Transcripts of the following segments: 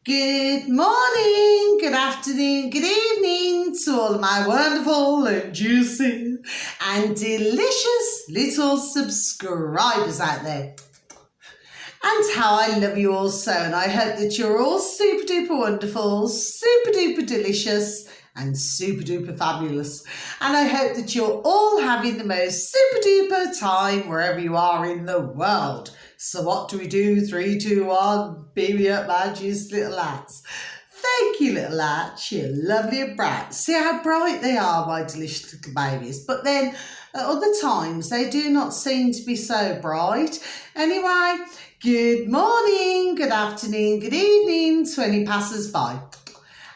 Good morning, good afternoon, good evening to all of my wonderful and juicy and delicious little subscribers out there. And how I love you all so, and I hope that you're all super duper wonderful, super duper delicious, and super duper fabulous. And I hope that you're all having the most super duper time wherever you are in the world. So what do we do? 3, 2, 1, beam me up, my juice little lads. Thank you, little lads. You're lovely and bright. See how bright they are, my delicious little babies. But then at other times, they do not seem to be so bright. Anyway, good morning, good afternoon, good evening to any passers-by.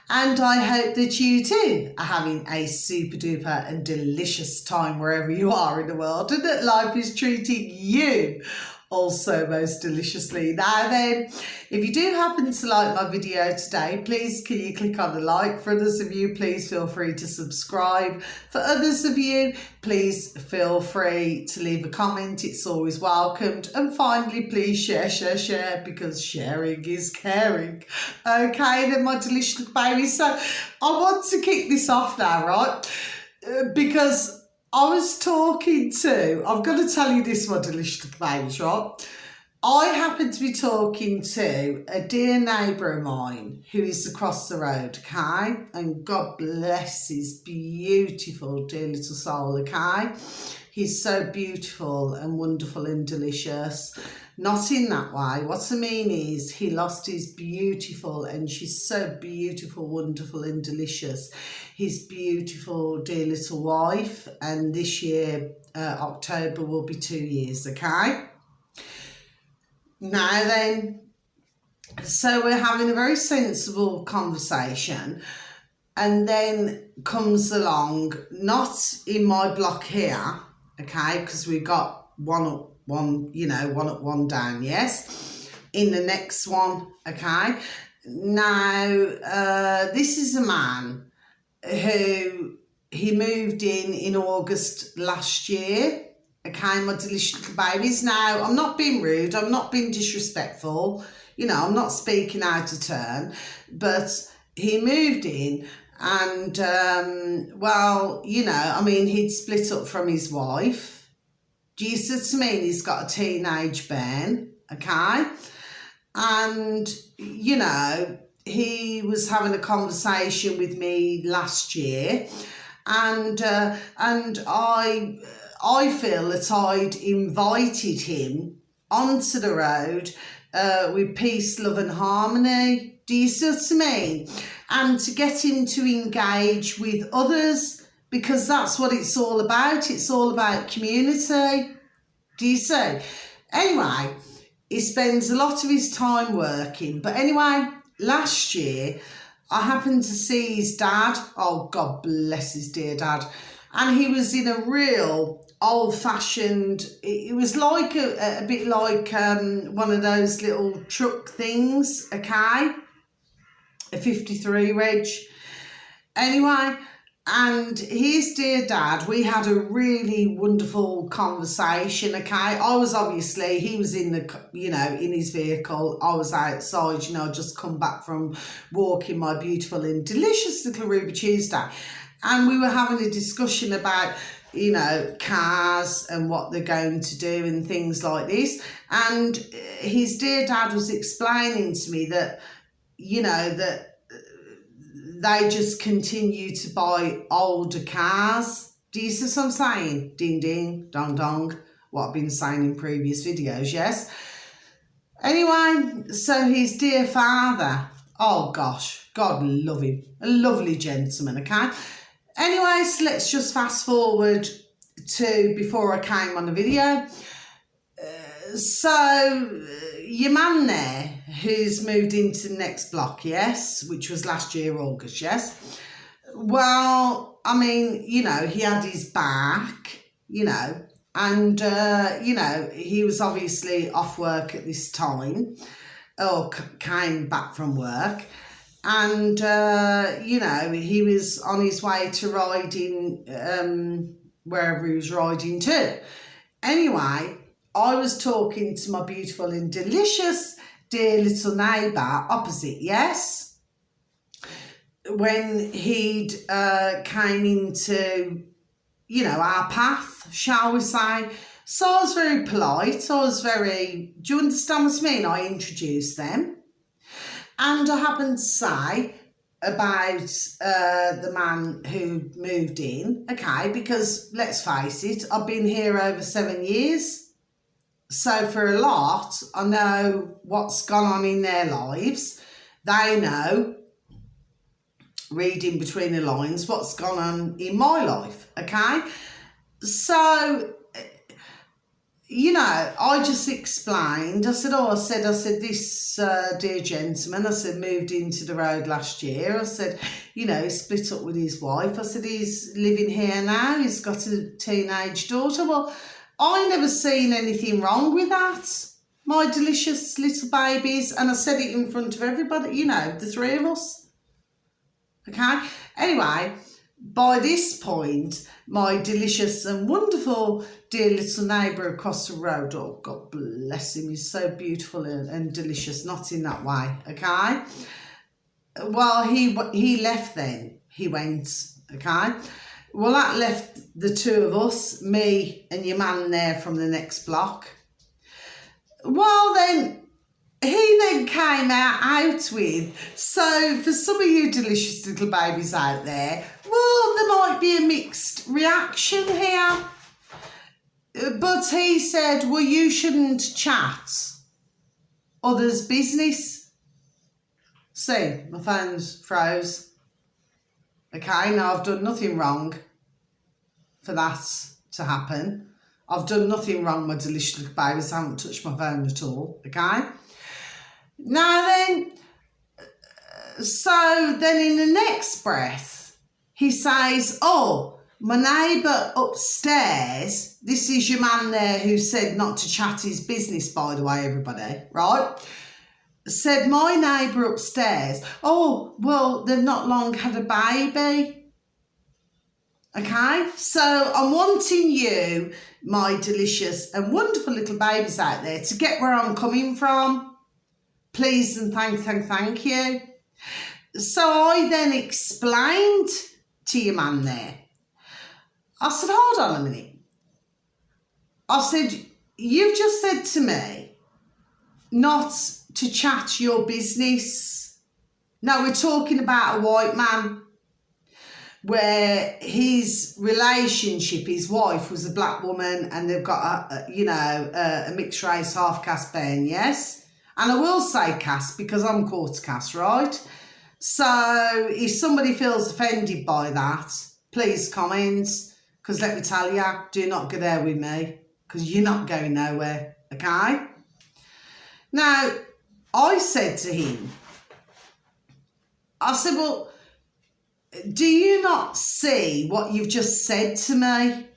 And I hope that you too are having a super duper and delicious time wherever you are in the world, and that life is treating you also most deliciously. Now then, if you do happen to like my video today, please can you click on the like. For others of you, please feel free to subscribe. For others of you, please feel free to leave a comment. It's always welcomed. And finally, please share, because sharing is caring. Okay, then my delicious little babies. So I want to kick this off now, right? Because I was talking to, I've got to tell you this, my delicious little babies, right? I happened to be talking to a dear neighbour of mine who is across the road, okay? And God bless his beautiful, dear little soul, okay? He's so beautiful and wonderful and delicious. Not in that way. What I mean is he lost his beautiful, and she's so beautiful, wonderful and delicious, his beautiful dear little wife, and this year, October, will be 2 years, okay? Now then, so we're having a very sensible conversation, and then comes along, not in my block here, okay, because we've got one up, one up, one down, yes, in the next one, okay. Now, this is a man who he moved in August last year, okay, my delicious little babies. Now, I'm not being rude, I'm not being disrespectful, I'm not speaking out of turn, but he moved in and, he'd split up from his wife. Do you see what I mean? He's got a teenage Ben, okay? And, he was having a conversation with me last year, and I feel that I'd invited him onto the road with peace, love and harmony. Do you see what I mean? And to get him to engage with others, because that's what it's all about. It's all about community. Do you see? Anyway, he spends a lot of his time working. But anyway, last year, I happened to see his dad. Oh, God bless his dear dad. And he was in a real old-fashioned, it was like a bit like one of those little truck things, okay? A 53 reg. Anyway, and his dear dad, we had a really wonderful conversation, okay? I was obviously, he was in the, in his vehicle. I was outside, just come back from walking my beautiful and delicious little Ruby Tuesday. And we were having a discussion about, cars and what they're going to do and things like this. And his dear dad was explaining to me that, that they just continue to buy older cars. Do you see what I'm saying? Ding, ding, dong, dong. What I've been saying in previous videos, yes? Anyway, so his dear father, oh gosh, God love him. A lovely gentleman, okay? Anyway, so let's just fast forward to before I came on the video. So your man there who's moved into the next block, yes, which was last year, August, yes. Well, I mean, he had his back, and, he was obviously off work at this time, or came back from work. And, he was on his way to riding wherever he was riding to. Anyway, I was talking to my beautiful and delicious dear little neighbour opposite, yes? When he'd came into, you know, our path, shall we say. So I was very polite. I was very, do you understand what I mean? I introduced them. And I happened to say about the man who moved in, okay, because let's face it, I've been here over 7 years. So for a lot, I know what's gone on in their lives. They know, reading between the lines, what's gone on in my life, okay? So, you know, I just explained. I said, this dear gentleman, I said, moved into the road last year. I said, you know, he split up with his wife. I said, he's living here now. He's got a teenage daughter. Well, I never seen anything wrong with that. My delicious little babies. And I said it in front of everybody, you know, the three of us. Okay? Anyway, by this point, my delicious and wonderful dear little neighbour across the road, oh, God bless him, he's so beautiful and delicious, not in that way, okay? Well, he left then, he went, okay? Well, that left the two of us, me and your man there from the next block. Well, then, he then came out with, so for some of you delicious little babies out there, well, there might be a mixed reaction here. But he said, well, you shouldn't chat others' business. See, my phone's froze. Okay, now I've done nothing wrong for that to happen. I've done nothing wrong, my delicious little babies. I haven't touched my phone at all, okay? Now then, so then in the next breath, he says, oh, my neighbour upstairs, this is your man there who said not to chat his business, by the way, everybody, right? Said my neighbour upstairs, oh, well, they've not long had a baby. Okay, so I'm wanting you, my delicious and wonderful little babies out there, to get where I'm coming from. Please and thank you. So I then explained to your man there. I said, hold on a minute. I said, you've just said to me not to chat your business. Now we're talking about a white man where his relationship, his wife was a black woman and they've got a mixed race, half caste Ben, yes? And I will say caste because I'm quarter caste, right? So if somebody feels offended by that, please comment, because let me tell you, do not go there with me, because you're not going nowhere, okay? Now, I said to him, I said, well, do you not see what you've just said to me?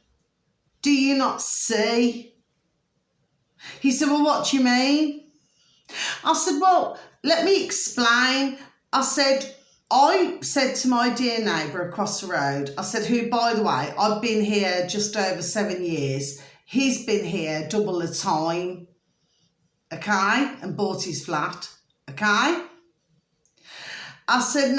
Do you not see? He said, well, what do you mean? I said, well, let me explain. I said to my dear neighbour across the road, I said, who, by the way, I've been here just over 7 years. He's been here double the time, okay, and bought his flat, okay? I said,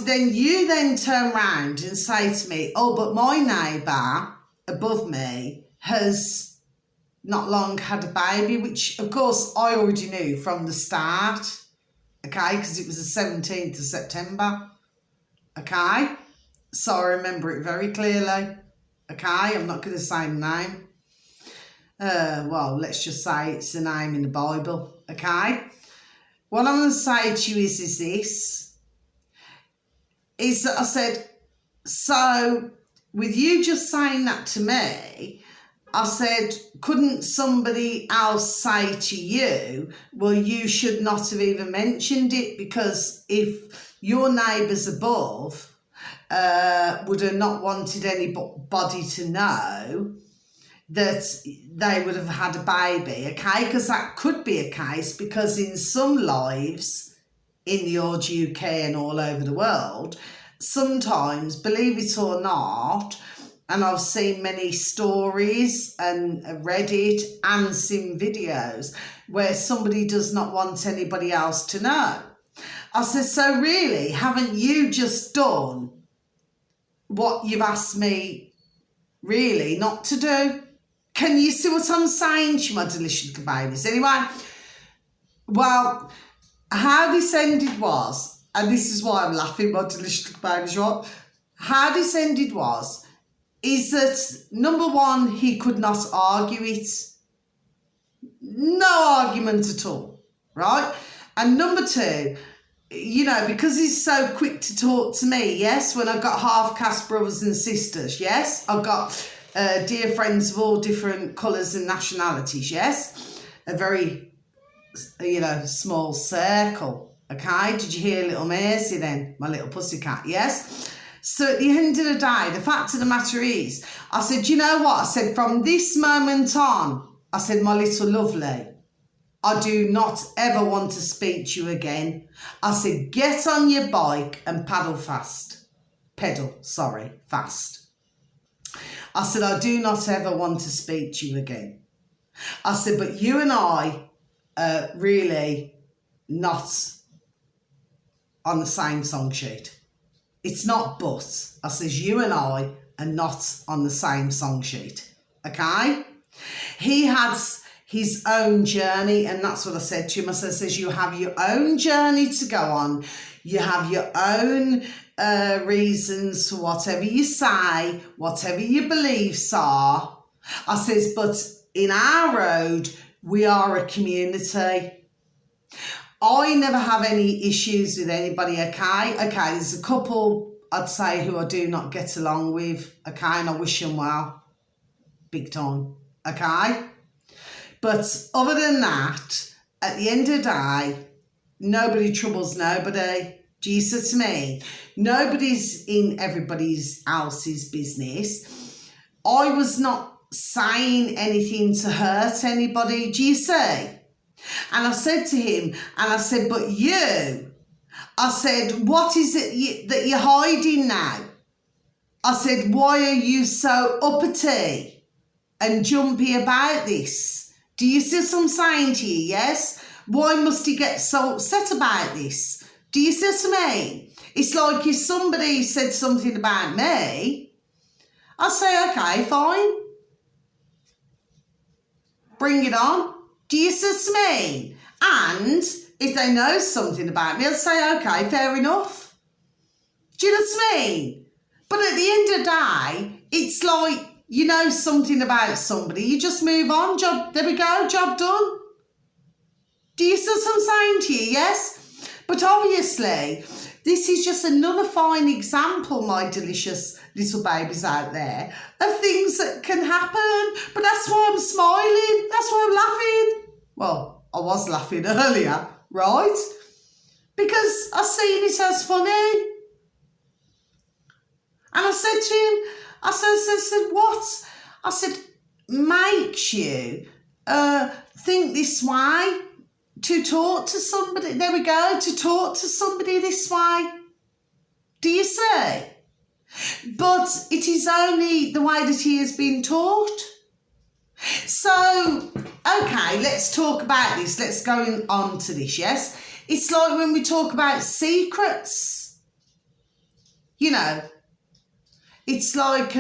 then you then turn round and say to me, oh, but my neighbour above me has not long had a baby, which of course I already knew from the start, okay, because it was the 17th of September, okay, so I remember it very clearly, okay, I'm not going to say the name, well, let's just say it's the name in the Bible, okay. What I'm going to say to you is that I said, so with you just saying that to me, I said, couldn't somebody else say to you, well, you should not have even mentioned it, because if your neighbours above would have not wanted anybody to know that they would have had a baby, okay? Because that could be a case, because in some lives in the old UK and all over the world, sometimes, believe it or not, and I've seen many stories and read it and seen videos where somebody does not want anybody else to know. I said, so really, haven't you just done what you've asked me really not to do? Can you see what I'm saying to you, my delicious little babies? Anyway, well, how this ended was, and this is why I'm laughing, my delicious little babies, right? How this ended was, is that number one, he could not argue it. No argument at all, right? And number two, you know, because he's so quick to talk to me, yes, when I've got half-caste brothers and sisters, yes, I've got dear friends of all different colours and nationalities, yes, a very, you know, small circle, okay? Did you hear little Maisie then, my little pussycat, yes? So at the end of the day, the fact of the matter is, I said, you know what? I said, from this moment on, I said, my little lovely, I do not ever want to speak to you again. I said, get on your bike and fast. I said, I do not ever want to speak to you again. I said, but you and I are really not on the same song sheet. It's not but. I says, you and I are not on the same song sheet. Okay? He has his own journey, and that's what I said to him. I says, you have your own journey to go on. You have your own reasons for whatever you say, whatever your beliefs are. I says, but in our road, we are a community. I never have any issues with anybody, okay? Okay, there's a couple, I'd say, who I do not get along with, okay? And I wish them well, big time, okay? But other than that, at the end of the day, nobody troubles nobody. Do you see to me? Nobody's in everybody else's business. I was not saying anything to hurt anybody. Do you see? And I said to him, and I said, but you, I said, what is it that you're hiding now? I said, why are you so uppity and jumpy about this? Do you see what I'm saying to you, yes? Why must he get so upset about this? Do you see what I mean? It's like if somebody said something about me, I'll say, okay, fine. Bring it on. Do you see what I mean? And if they know something about me, I'll say, okay, fair enough. Do you know what I mean? But at the end of the day, it's like, you know something about somebody, you just move on, there we go, job done. Do you see what I'm saying to you, yes? But obviously, this is just another fine example, my delicious little babies out there, of things that can happen. But that's why I'm smiling, that's why I'm laughing. Well, I was laughing earlier, right? Because I seen it as funny. And I said to him, I said, what? I said, makes you think this way, to talk to somebody. There we go, to talk to somebody this way. Do you see? But it is only the way that he has been taught. So, okay, let's talk about this. Let's go on to this, yes? It's like when we talk about secrets. You know, it's like,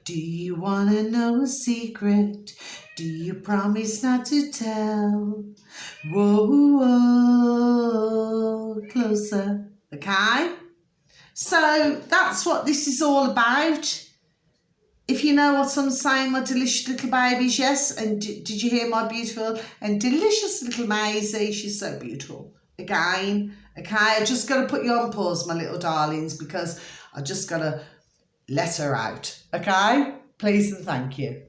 do you want to know a secret? Do you promise not to tell? Whoa, whoa, closer, okay? So that's what this is all about. If you know what I'm saying, my delicious little babies, yes? And did you hear my beautiful and delicious little Maisie? She's so beautiful. Again, okay? I just got to put you on pause, my little darlings, because I just got to let her out, okay? Please and thank you.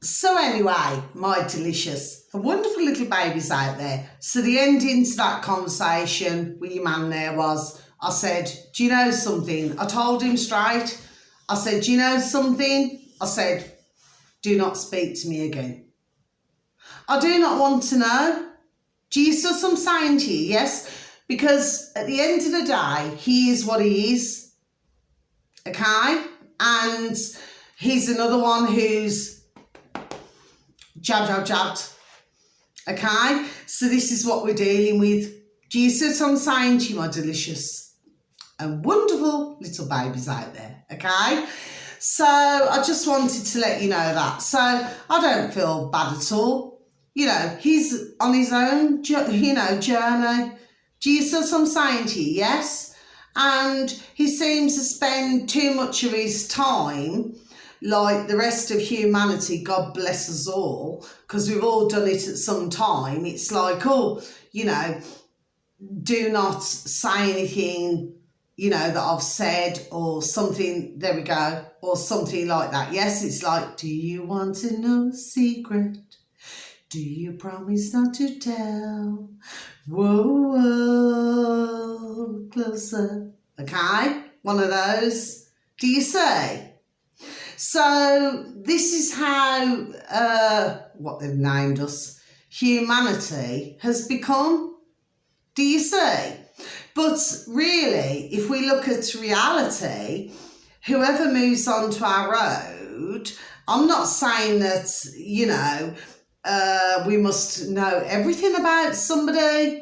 So anyway, my delicious and wonderful little babies out there. So the ending to that conversation with your man there was, I said, do you know something? I told him straight. I said, do you know something? I said, do not speak to me again. I do not want to know. Do you see what I'm saying to you? Yes? Because at the end of the day, he is what he is. Okay? And he's another one who's jabbed. Okay, so this is what we're dealing with. Do you see what I'm saying to you, my delicious and wonderful little babies out there? Okay, so I just wanted to let you know that. So I don't feel bad at all. You know, he's on his own, journey. Do you see what I'm saying to you? Yes, and he seems to spend too much of his time like the rest of humanity, God bless us all, because we've all done it at some time. It's like, oh, do not say anything, that I've said or something, there we go, or something like that. Yes, it's like, do you want to know a secret? Do you promise not to tell? Whoa, whoa, closer. Okay, one of those. Do you see? So this is how, what they've named us, humanity has become. Do you see? But really, if we look at reality, whoever moves onto our road, I'm not saying that, we must know everything about somebody,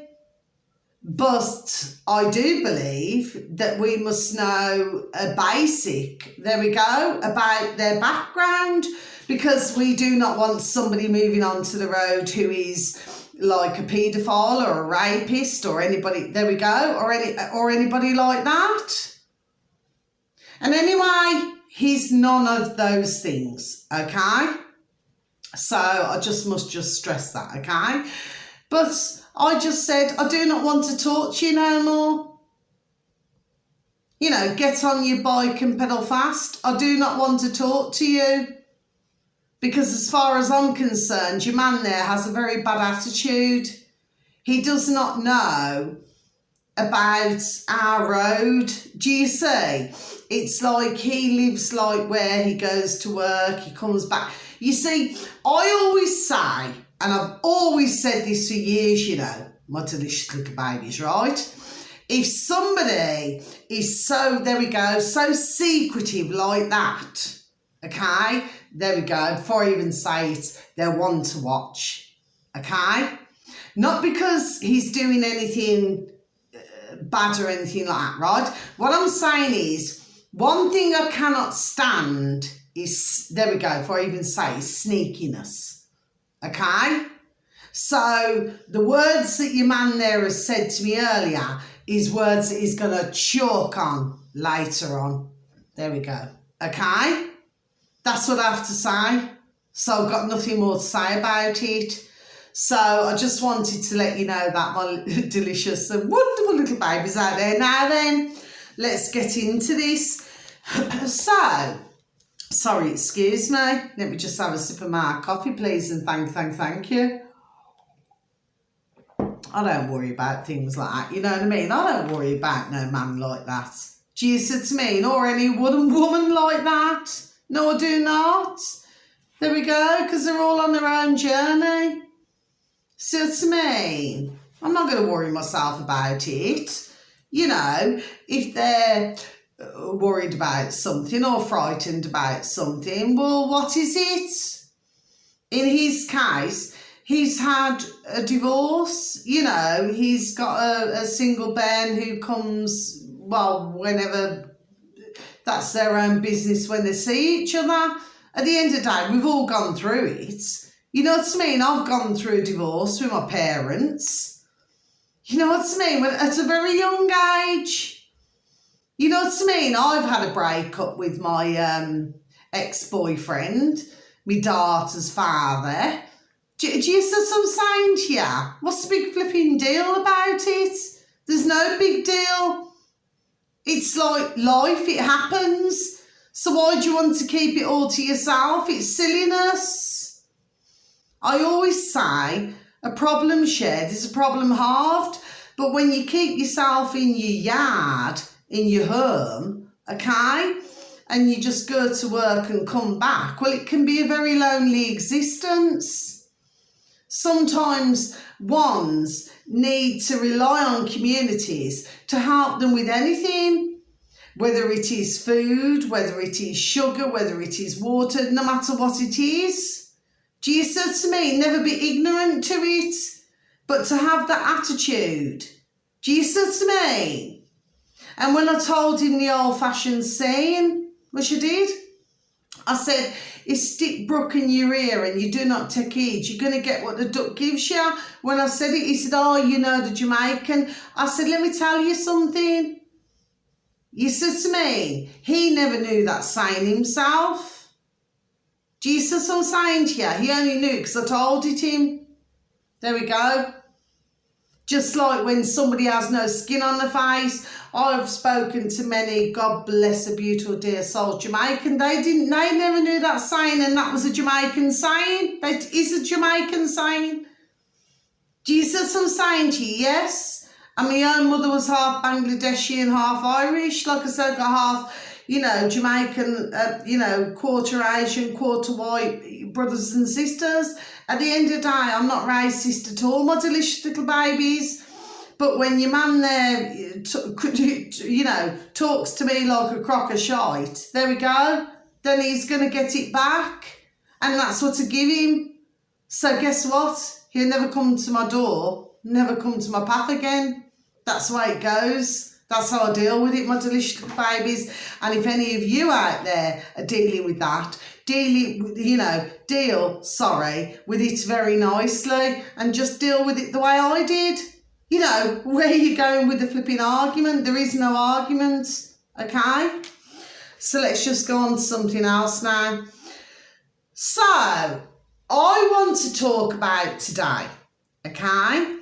but I do believe that we must know a basic, there we go, about their background, because we do not want somebody moving onto the road who is like a paedophile or a rapist or anybody, there we go, or anybody like that. And anyway, he's none of those things, okay? So I must stress that, okay? But I just said, I do not want to talk to you no more. Get on your bike and pedal fast. I do not want to talk to you. Because as far as I'm concerned, your man there has a very bad attitude. He does not know about our road. Do you see? It's like he lives like where he goes to work, he comes back. You see, I always say, and I've always said this for years, my delicious little babies, right? If somebody is so secretive like that, okay, there we go, before I even say it, they're one to watch, okay? Not because he's doing anything bad or anything like that, right? What I'm saying is, one thing I cannot stand is, there we go, before I even say, is sneakiness, okay? So the words that your man there has said to me earlier is words that he's going to chalk on later on. There we go, okay? That's what I have to say. So I've got nothing more to say about it. So I just wanted to let you know that, my delicious and wonderful little babies out there. Now then, let's get into this. So, sorry, excuse me. Let me just have a sip of my coffee, please, and thank you. I don't worry about things like that, you know what I mean? I don't worry about no man like that. Do you see what I mean? Or any woman like that. No, I do not. There we go, because they're all on their own journey. See what I mean? I'm not going to worry myself about it. If they're worried about something or frightened about something, well, what is it? In his case, he's had a divorce, he's got a single Ben who comes, well, whenever, that's their own business when they see each other. At the end of the day, we've all gone through it. You know what I mean? I've gone through a divorce with my parents. You know what I mean? At a very young age. You know what I mean? I've had a breakup with my ex-boyfriend, my daughter's father. Do you see what I'm saying to you? What's the big flipping deal about it? There's no big deal. It's like life, it happens. So why do you want to keep it all to yourself? It's silliness. I always say a problem shared is a problem halved. But when you keep yourself in your yard, in your home, okay, and you just go to work and come back, well, it can be a very lonely existence. Sometimes ones need to rely on communities to help them with anything, whether it is food, whether it is sugar, whether it is water, no matter what it is. Do you see to me? Never be ignorant to it, but to have that attitude. Do you see to me? And when I told him the old-fashioned saying, which I did, I said, if stick brook in your ear and you do not take heed, you're going to get what the duck gives you. When I said it, he said, oh, you know, the Jamaican. I said, let me tell you something. You said to me, he never knew that saying himself. Jesus, I'm saying to you, he only knew because I told it him. There we go. Just like when somebody has no skin on the face, I've spoken to many, God bless a beautiful dear soul, Jamaican. They never knew that saying, and that was a Jamaican saying. That is a Jamaican saying. Jesus, I'm saying to you, yes. And my own mother was half Bangladeshi and half Irish. Like I said, got half, you know, Jamaican, you know, quarter Asian, quarter white brothers and sisters. At the end of the day, I'm not racist at all, my delicious little babies. But when your man there, you know, talks to me like a crock of shite, there we go, then he's going to get it back. And that's what I give him. So guess what? He'll never come to my door, never come to my path again. That's the way it goes. That's how I deal with it, my delicious little babies. And if any of you out there are dealing with that, deal with it very nicely and just deal with it the way I did. You know, where are you going with the flipping argument? There is no argument, okay? So let's just go on to something else now. So, I want to talk about today, okay?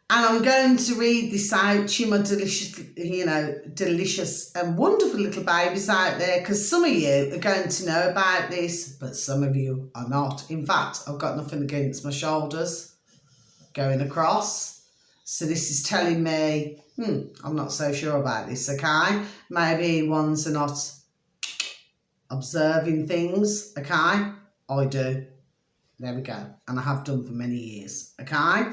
And I'm going to read this out to you, my delicious, you know, delicious and wonderful little babies out there, because some of you are going to know about this, but some of you are not. In fact, I've got nothing against my shoulders going across. So this is telling me, I'm not so sure about this, okay? Maybe ones are not observing things, okay? I do. There we go. And I have done for many years, okay?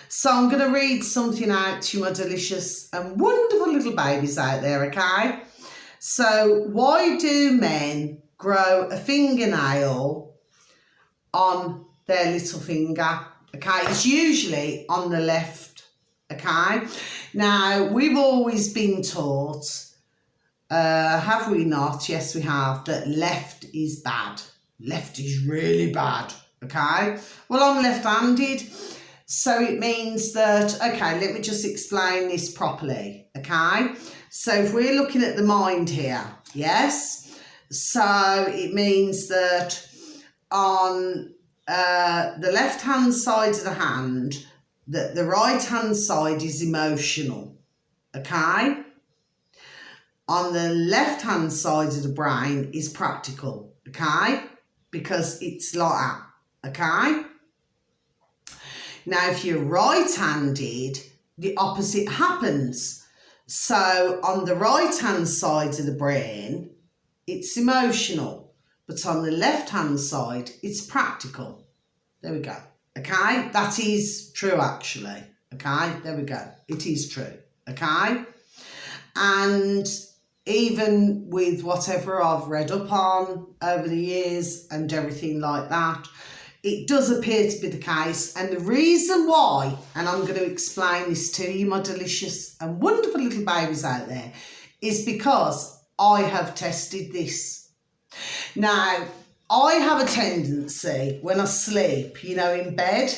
So I'm going to read something out to my delicious and wonderful little babies out there, okay? So, why do men grow a fingernail on their little finger? Okay, it's usually on the left, okay? Now, we've always been taught, have we not? Yes, we have, that left is bad. Left is really bad, okay? Well, I'm left-handed. So it means that, okay, let me just explain this properly, okay? So if we're looking at the mind here, yes? So it means that on the left-hand side of the hand, that the right-hand side is emotional, okay? On the left-hand side of the brain is practical, okay? Because it's like that, okay? Now, if you're right-handed, the opposite happens. So on the right-hand side of the brain, it's emotional. But on the left-hand side, it's practical. There we go. Okay? That is true, actually. Okay? There we go. It is true. Okay? And even with whatever I've read up on over the years and everything like that, it does appear to be the case, and the reason why, and I'm going to explain this to you, my delicious and wonderful little babies out there, is because I have tested this. Now, I have a tendency when I sleep, you know, in bed,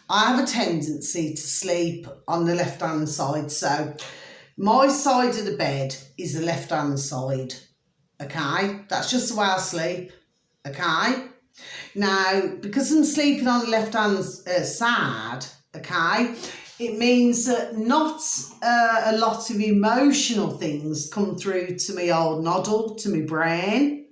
I have a tendency to sleep on the left-hand side. So my side of the bed is the left-hand side, okay? That's just the way I sleep, okay? Now, because I'm sleeping on the left-hand side, okay, it means that not a lot of emotional things come through to my old noddle, to my brain,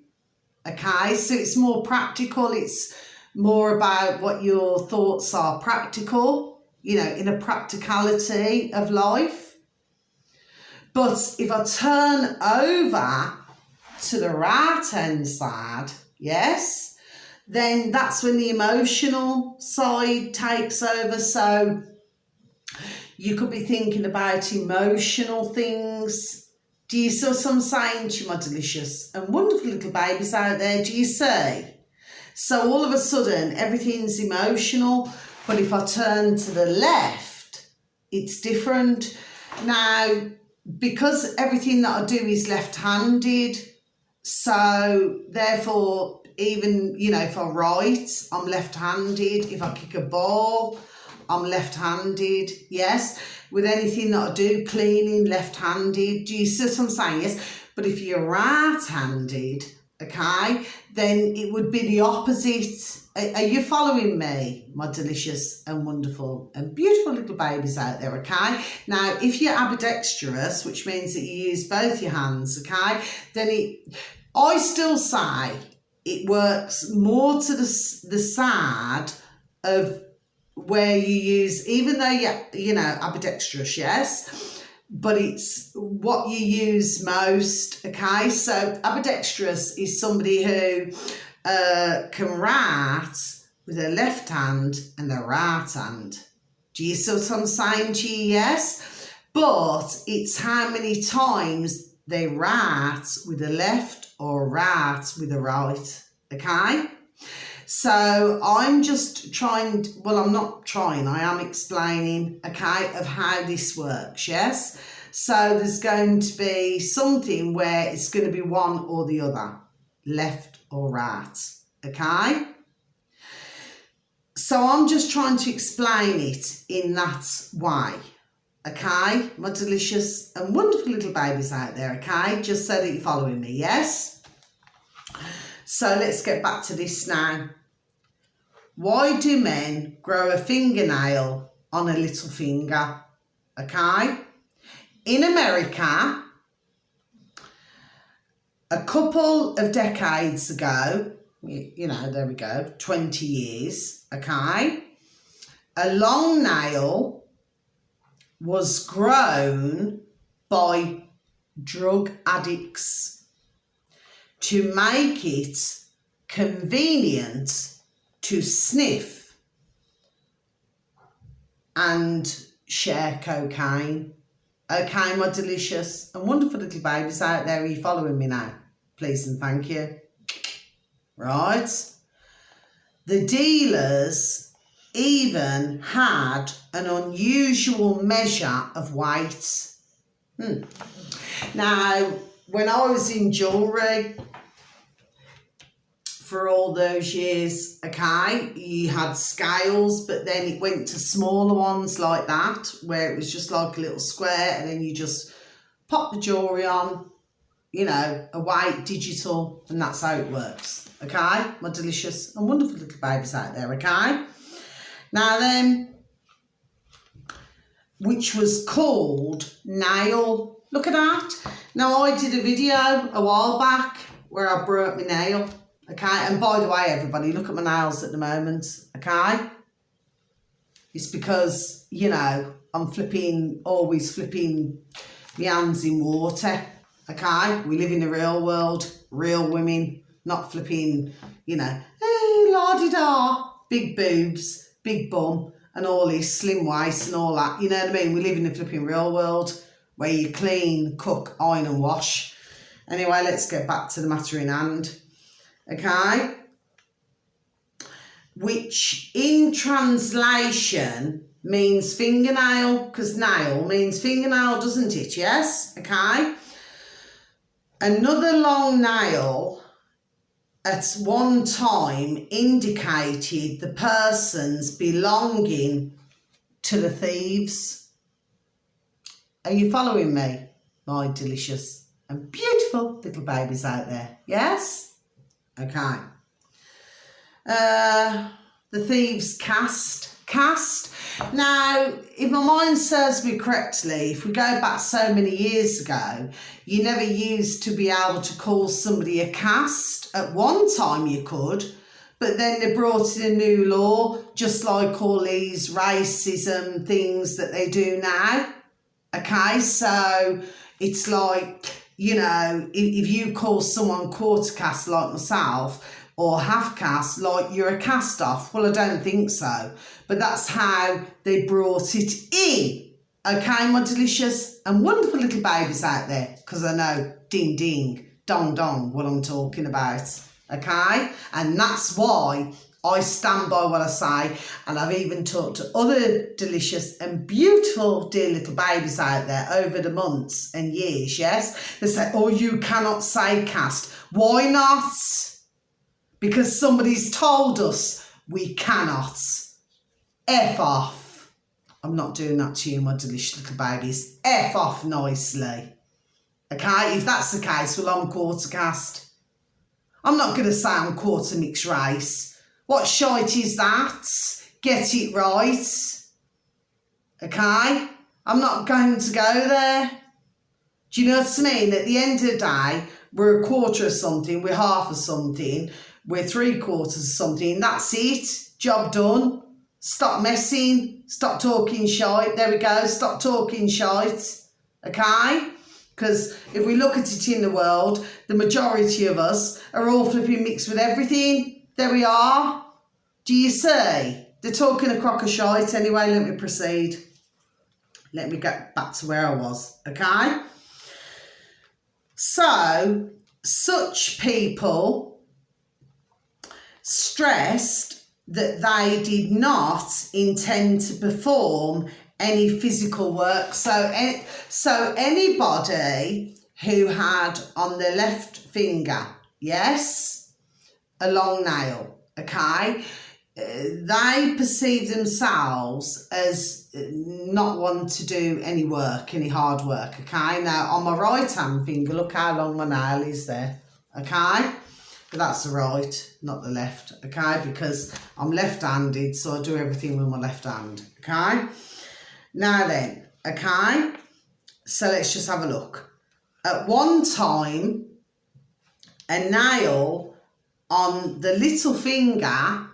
okay? So it's more practical. It's more about what your thoughts are practical, you know, in a practicality of life. But if I turn over to the right-hand side, yes, then that's when the emotional side takes over. So you could be thinking about emotional things. Do you see what I'm saying to you, my delicious and wonderful little babies out there? Do you see? So all of a sudden, everything's emotional. But if I turn to the left, it's different. Now, because everything that I do is left-handed, so therefore, even, you know, if I write, I'm left-handed. If I kick a ball, I'm left-handed, yes. With anything that I do, cleaning, left-handed. Do you see what I'm saying? Yes. But if you're right-handed, okay, then it would be the opposite. Are you following me, my delicious and wonderful and beautiful little babies out there, okay? Now, if you're ambidextrous, which means that you use both your hands, okay, then I still say it works more to the side of where you use, even though you're, you know, ambidextrous, yes, but it's what you use most, okay? So ambidextrous is somebody who can write with their left hand and their right hand. Do you see what I'm saying to you? Yes. But it's how many times they write with the left or write with the right. Okay. So I'm just trying, well, I'm not trying, I am explaining, okay, of how this works, yes? So there's going to be something where it's going to be one or the other, left or right, okay? So I'm just trying to explain it in that way, okay? My delicious and wonderful little babies out there, okay? Just so that you're following me, yes? So let's get back to this now. Why do men grow a fingernail on a little finger? Okay. In America, a couple of decades ago, you know, there we go, 20 years, okay, a long nail was grown by drug addicts to make it convenient to sniff and share cocaine. Okay, my delicious and wonderful little babies out there, are you following me now? Please and thank you. Right. The dealers even had an unusual measure of weight. Now, when I was in jewellery, for all those years, okay, you had scales, but then it went to smaller ones like that, where it was just like a little square, and then you just pop the jewellery on, you know, a weight, digital, and that's how it works, okay? My delicious and wonderful little babies out there, okay? Now then, which was called nail. Look at that. Now, I did a video a while back where I broke my nail. Okay, and by the way, everybody, look at my nails at the moment, okay? It's because, you know, I'm always flipping my hands in water, okay? We live in the real world, real women, not flipping, you know, hey, la-di-da, big boobs, big bum, and all this slim waist and all that, you know what I mean? We live in the flipping real world where you clean, cook, iron and wash. Anyway, let's get back to the matter in hand. Okay, which in translation means fingernail, because nail means fingernail, doesn't it? Yes, okay. Another long nail at one time indicated the person's belonging to the thieves. Are you following me, my delicious and beautiful little babies out there? Yes? Okay. The thieves' cast. Now, if my mind serves me correctly, if we go back so many years ago, you never used to be able to call somebody a cast. At one time you could, but then they brought in a new law, just like all these racism things that they do now. Okay, so it's like, you know, if you call someone quarter caste like myself or half caste like you're a cast off, well, I don't think so. But that's how they brought it in. Okay, my delicious and wonderful little babies out there, because I know ding ding, dong dong, what I'm talking about. okay? And that's why I stand by what I say, and I've even talked to other delicious and beautiful dear little babies out there over the months and years, yes? They say, oh, you cannot say cast. Why not? Because somebody's told us we cannot. F off. I'm not doing that to you, my delicious little babies. F off nicely. Okay, if that's the case, well, I'm quarter cast. I'm not going to say I'm quarter mixed race. What shite is that? Get it right. Okay? I'm not going to go there. Do you know what I mean? At the end of the day, we're a quarter of something, we're half of something, we're 3/4 of something. That's it. Job done. Stop messing. Stop talking shite. There we go. Stop talking shite. Okay? Because if we look at it in the world, the majority of us are all flipping mixed with everything. There we are. Do you see? They're talking a crock of shite. Anyway, let me proceed. Let me get back to where I was. Okay? So, such people stressed that they did not intend to perform any physical work. So anybody who had on their left finger, yes, a long nail, okay, they perceive themselves as not wanting to do any work, any hard work, okay? Now, on my right hand finger, look how long my nail is there, okay? But that's the right, not the left, okay? Because I'm left-handed, so I do everything with my left hand, okay? Now then, okay? So let's just have a look. At one time, a nail on the little finger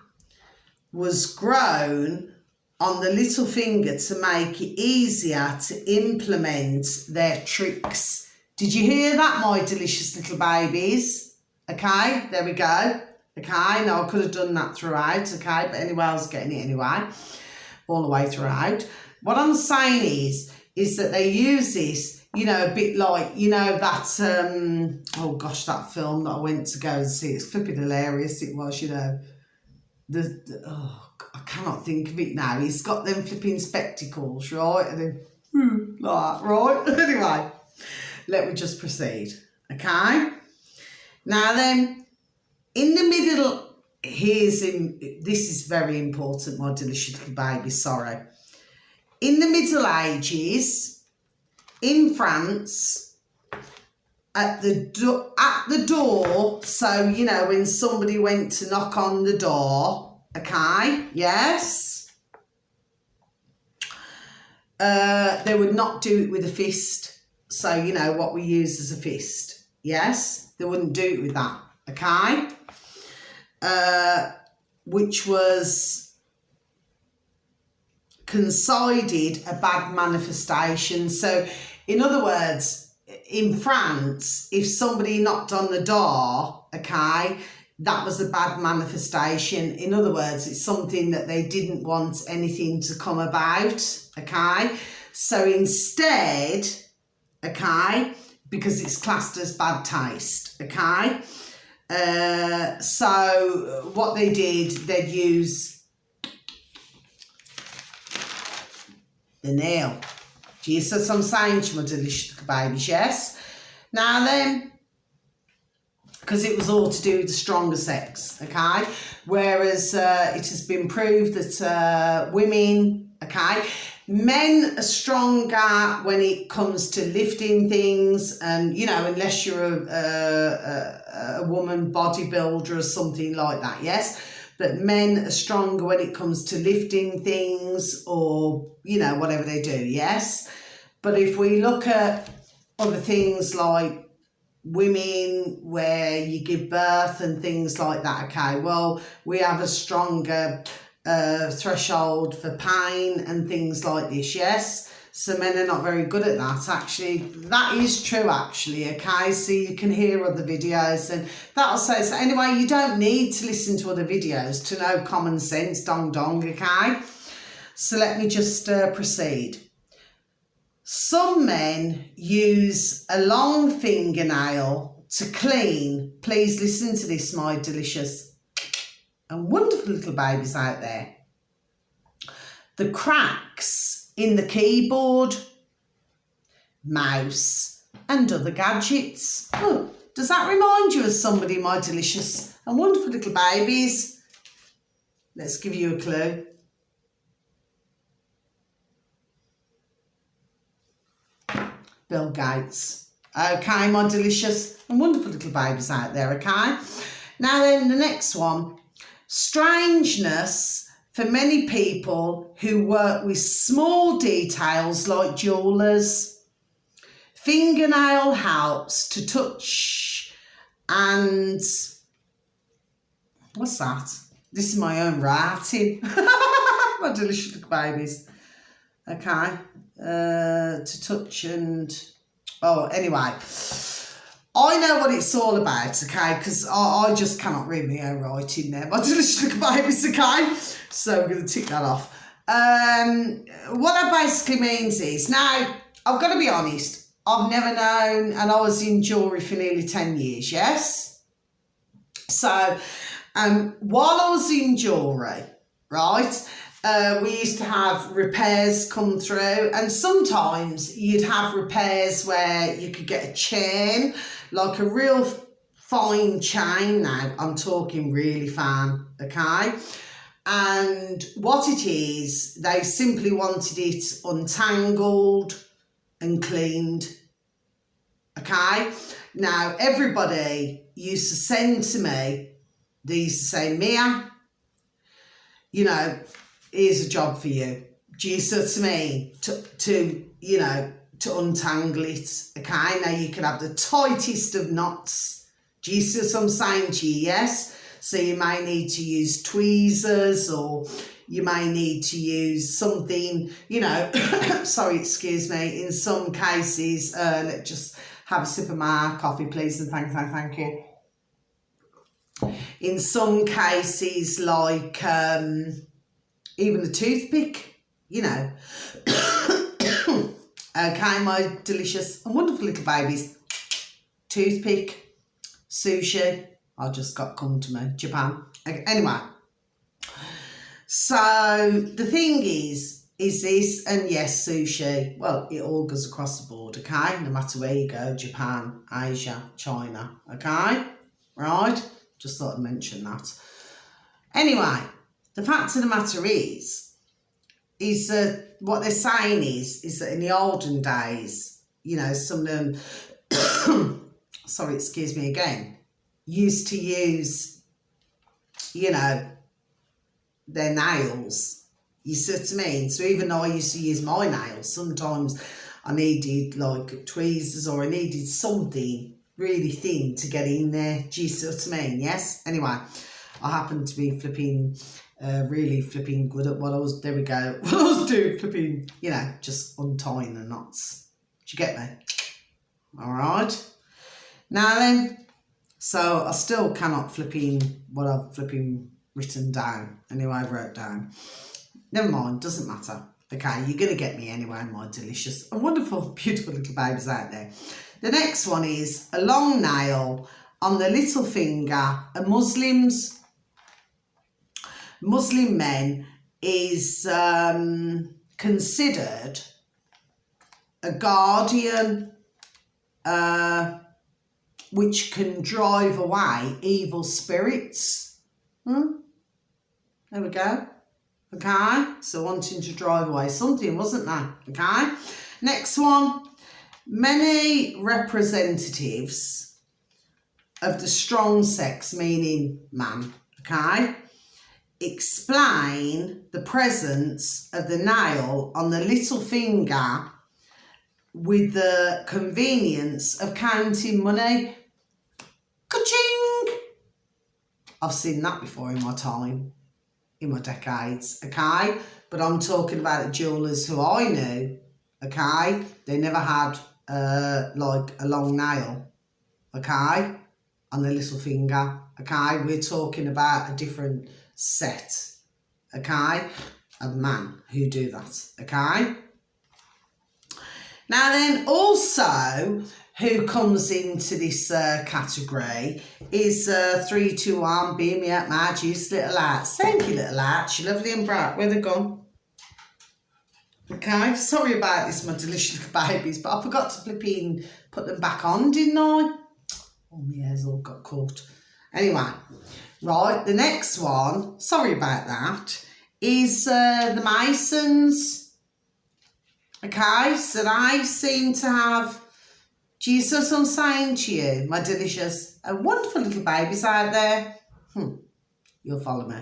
was grown on the little finger to make it easier to implement their tricks. Did you hear that, my delicious little babies? Okay, there we go. Okay, now I could have done that throughout, okay, but anyway, I was getting it anyway, all the way throughout. What I'm saying is that they use this, you know, a bit like, you know, that, oh gosh, that film that I went to go and see, it's flipping hilarious, it was, you know, oh, I cannot think of it now. He's got them flipping spectacles, right? And then, like that, right? Anyway, let me just proceed, okay? Now then, in the middle, this is very important, my delicious little baby, sorry. In the Middle Ages, in France, at the door, so, you know, when somebody went to knock on the door, okay, yes, they would not do it with a fist. So, you know, what we use as a fist, yes, they wouldn't do it with that, okay, which was considered a bad manifestation. So, in other words, in France, if somebody knocked on the door, okay, that was a bad manifestation. In other words, it's something that they didn't want anything to come about, okay? So instead, okay, because it's classed as bad taste, okay? So what they did, they'd use the nail. Do you see what I'm saying to my delicious babies? Yes. Now then, because it was all to do with the stronger sex, okay? Whereas it has been proved that women, okay, men are stronger when it comes to lifting things, and, you know, unless you're a woman bodybuilder or something like that, yes? But men are stronger when it comes to lifting things or, you know, whatever they do, yes? But if we look at other things like women where you give birth and things like that, okay, well, we have a stronger threshold for pain and things like this, yes? So men are not very good at that, actually. That is true, actually, okay? So you can hear other videos and that'll say, so anyway, you don't need to listen to other videos to know common sense, dong dong, okay? So let me just proceed. Some men use a long fingernail to clean please listen to this, my delicious and wonderful little babies out there. The cracks in the keyboard, mouse and other gadgets. Oh, does that remind you of somebody, my delicious and wonderful little babies? Let's give you a clue. Bill Gates. Okay, my delicious and wonderful little babies out there, okay? Now then, the next one. Strangeness for many people who work with small details like jewellers. Fingernail helps to touch and... What's that? This is my own writing. My delicious little babies. Okay. To touch and... Oh, anyway. I know what it's all about, okay, because I just cannot read my own writing there. My delicious little babies, okay? So we're going to tick that off. What that basically means is, now, I've got to be honest, I've never known, and I was in jewellery for nearly 10 years, yes? So, while I was in jewellery, right, we used to have repairs come through, and sometimes you'd have repairs where you could get a chain, like a real fine chain. Now I'm talking really fine, okay? And what it is, they simply wanted it untangled and cleaned, okay? Now everybody used to send to me, they used to say, Mia, you know, here's a job for you. Do you see what I mean? To untangle it, okay? Now you can have the tightest of knots. Do you see what I'm saying to you? Yes? So you may need to use tweezers, or you may need to use something, you know, sorry, excuse me, in some cases, let's just have a sip of my coffee, please, and thank you. In some cases, like even a toothpick, you know. Okay, my delicious and wonderful little babies. Toothpick, sushi. I just got come to me, Japan. Okay, anyway. So the thing is this, and yes, sushi, well, it all goes across the board, okay? No matter where you go, Japan, Asia, China, okay? Right? Just thought I'd mention that. Anyway, the fact of the matter is that what they're saying is that in the olden days, you know, some of them, sorry, excuse me again, used to use, you know, their nails. You see what I mean? So even though I used to use my nails, sometimes I needed like tweezers, or I needed something really thin to get in there. Do you see what I mean? Yes? Anyway, I happened to be really flipping good at what I was, there we go, what I was doing, flipping, you know, just untying the knots. Do you get me? All right. Now then, so I still cannot flipping what I've flipping written down. Anyway, I wrote down. Never mind, doesn't matter. Okay, you're going to get me anyway, my delicious and wonderful, beautiful little babies out there. The next one is a long nail on the little finger. Muslim men is considered a guardian which can drive away evil spirits. There we go. Okay, so wanting to drive away something, wasn't there? Okay, next one. Many representatives of the strong sex, meaning man, okay, explain the presence of the nail on the little finger with the convenience of counting money. Ka-ching! I've seen that before in my time, in my decades, okay? But I'm talking about the jewellers who I knew, okay? They never had like a long nail, okay, on the little finger, okay? We're talking about a different set, okay, of man who do that, okay? Now then, also, who comes into this category is 321 Beam Me Up My Juice Little Lights. Thank you, little lights. You're lovely and bright. Where they gone? Okay, sorry about this, my delicious little babies, but I forgot to put them back on, didn't I? Oh, my hair's all got caught. Anyway, right, the next one, sorry about that, is the Masons. Okay, so they seem to have, do you see what I'm saying to you, my delicious, wonderful little babies out there? You'll follow me.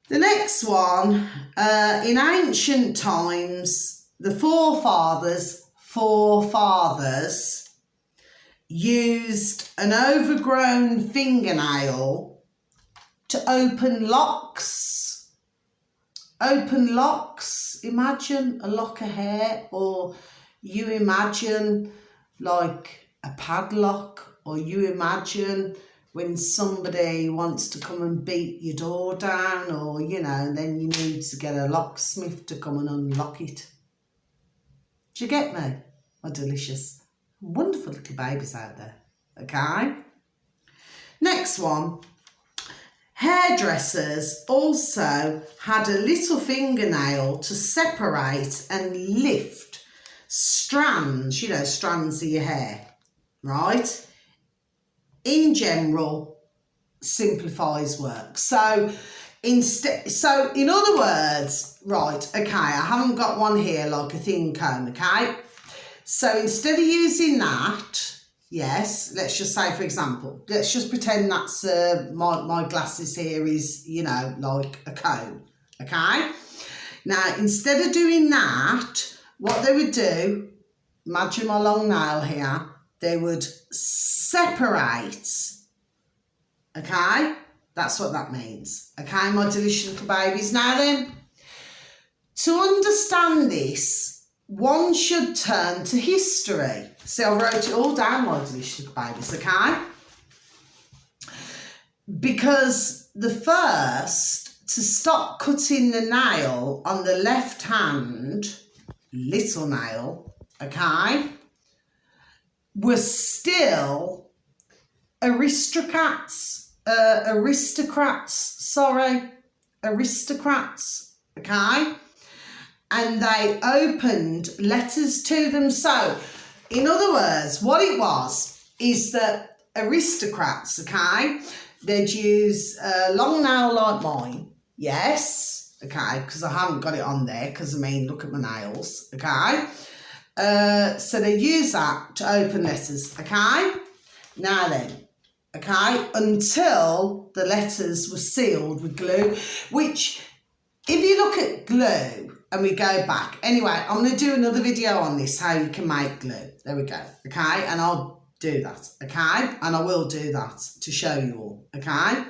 The next one, in ancient times, the forefathers used an overgrown fingernail to open locks. Open locks. Imagine a lock of hair, or you imagine like a padlock, or you imagine when somebody wants to come and beat your door down, or, you know, then you need to get a locksmith to come and unlock it. Do you get me? My delicious, wonderful little babies out there. Okay? Next one. Hairdressers also had a little fingernail to separate and lift strands, you know, strands of your hair, right? In general, simplifies work. So in other words, right, okay, I haven't got one here like a thin comb, okay? So instead of using that, yes, let's just say, for example, let's just pretend that's my glasses here is, you know, like a comb, okay? Now, instead of doing that, what they would do, imagine my long nail here, they would separate, okay? That's what that means, okay, my delicious little babies. Now then, to understand this, one should turn to history. See, I wrote it all down, my delicious little babies, okay? Because the first to stop cutting the nail on the left hand, little nail, okay, were still aristocrats, okay? And they opened letters to them. So, in other words, what it was is that aristocrats, okay, they'd use a long nail like mine, yes, okay, because I haven't got it on there, because, I mean, look at my nails, okay? So they use that to open letters, okay? Now then, okay, until the letters were sealed with glue, which, if you look at glue, and we go back, anyway, I'm going to do another video on this, how you can make glue. There we go, okay? And I'll do that, okay? And I will do that to show you all, okay?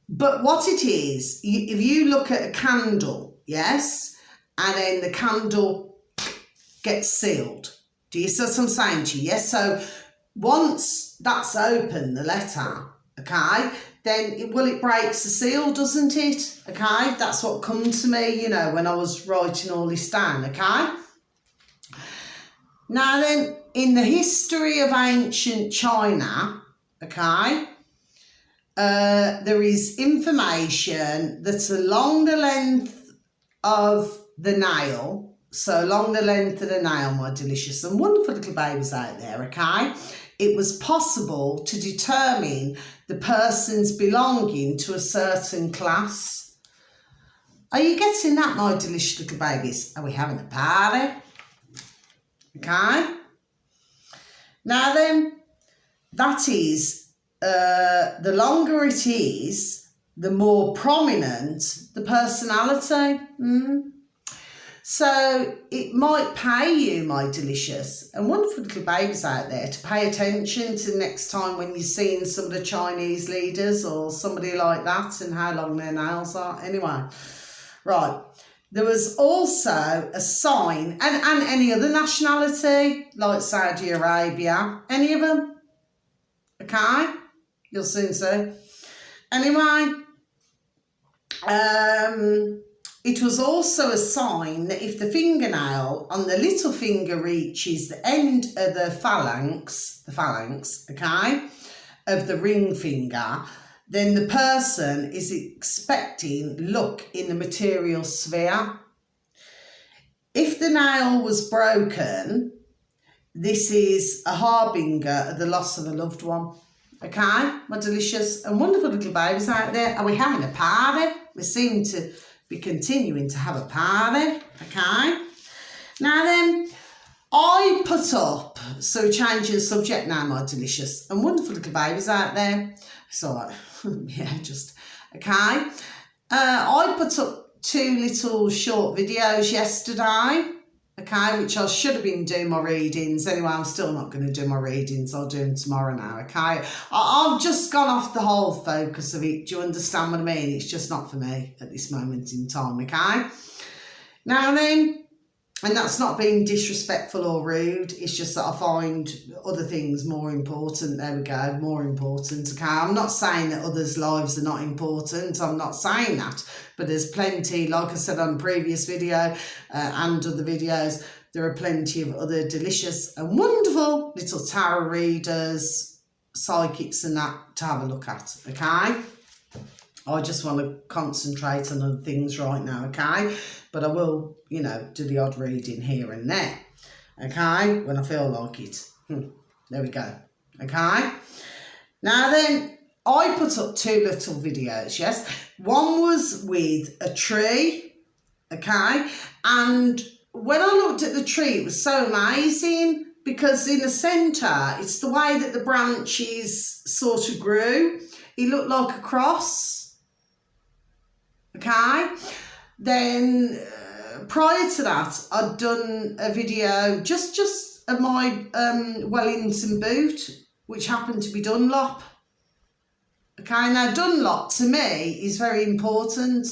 But what it is, if you look at a candle, yes, and then the candle gets sealed. Do you see what I'm saying to you? Yes, so once that's open, the letter, okay, then it breaks the seal, doesn't it? Okay, that's what come to me, you know, when I was writing all this down, okay? Now then, in the history of ancient China, okay, there is information that along the length of the nail, so along the length of the nail, my delicious and wonderful little babies out there, okay, it was possible to determine the person's belonging to a certain class. Are you getting that, my delicious little babies? Are we having a party? Okay. Now then, that is, the longer it is, the more prominent the personality. So it might pay you, my delicious and wonderful little babies out there, to pay attention to next time when you're seeing some of the Chinese leaders or somebody like that and how long their nails are. Anyway, right. There was also a sign, and any other nationality, like Saudi Arabia, any of them, okay? You'll soon see. Anyway, it was also a sign that if the fingernail on the little finger reaches the end of the phalanx, okay, of the ring finger, then the person is expecting luck in the material sphere. If the nail was broken, this is a harbinger of the loss of a loved one. Okay, my delicious and wonderful little babies out there. Are we having a party? We seem to be continuing to have a party. Okay. Now then, I put up, so changing the subject now, my delicious and wonderful little babies out there. So, yeah, just, okay. I put up 2 little short videos yesterday, okay, which I should have been doing my readings. Anyway, I'm still not going to do my readings. I'll do them tomorrow now, okay? I've just gone off the whole focus of it. Do you understand what I mean? It's just not for me at this moment in time, okay? Now then, and that's not being disrespectful or rude. It's just that I find other things more important. There we go, more important, okay? I'm not saying that others' lives are not important. I'm not saying that. But there's plenty, like I said on a previous video and other videos, there are plenty of other delicious and wonderful little tarot readers, psychics and that to have a look at, okay? I just want to concentrate on other things right now, okay? But I will, you know, do the odd reading here and there, okay? When I feel like it. There we go, okay? Now then, I put up 2 little videos, yes? One was with a tree, okay? And when I looked at the tree, it was so amazing because in the centre, it's the way that the branches sort of grew. It looked like a cross, okay? Then prior to that, I'd done a video just of my Wellington boot, which happened to be Dunlop. Okay, now Dunlop to me is very important.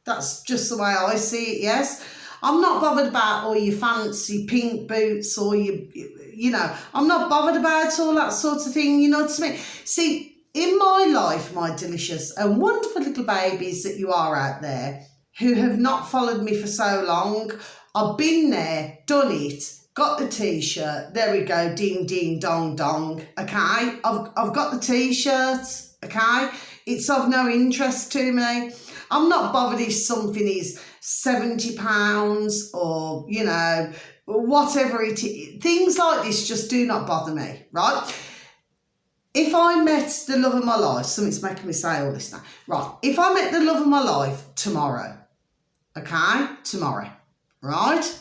That's just the way I see it, yes. I'm not bothered about all your fancy pink boots or you know, I'm not bothered about all that sort of thing, you know what I mean? See, in my life, my delicious and wonderful little babies that you are out there who have not followed me for so long, I've been there, done it, got the t-shirt, there we go, ding, ding, dong, dong, okay? I've got the t-shirt, okay? It's of no interest to me. I'm not bothered if something is £70 or, you know, whatever it is. Things like this just do not bother me, right? If I met the love of my life, something's making me say all this now. Right, if I met the love of my life tomorrow, okay, tomorrow, right?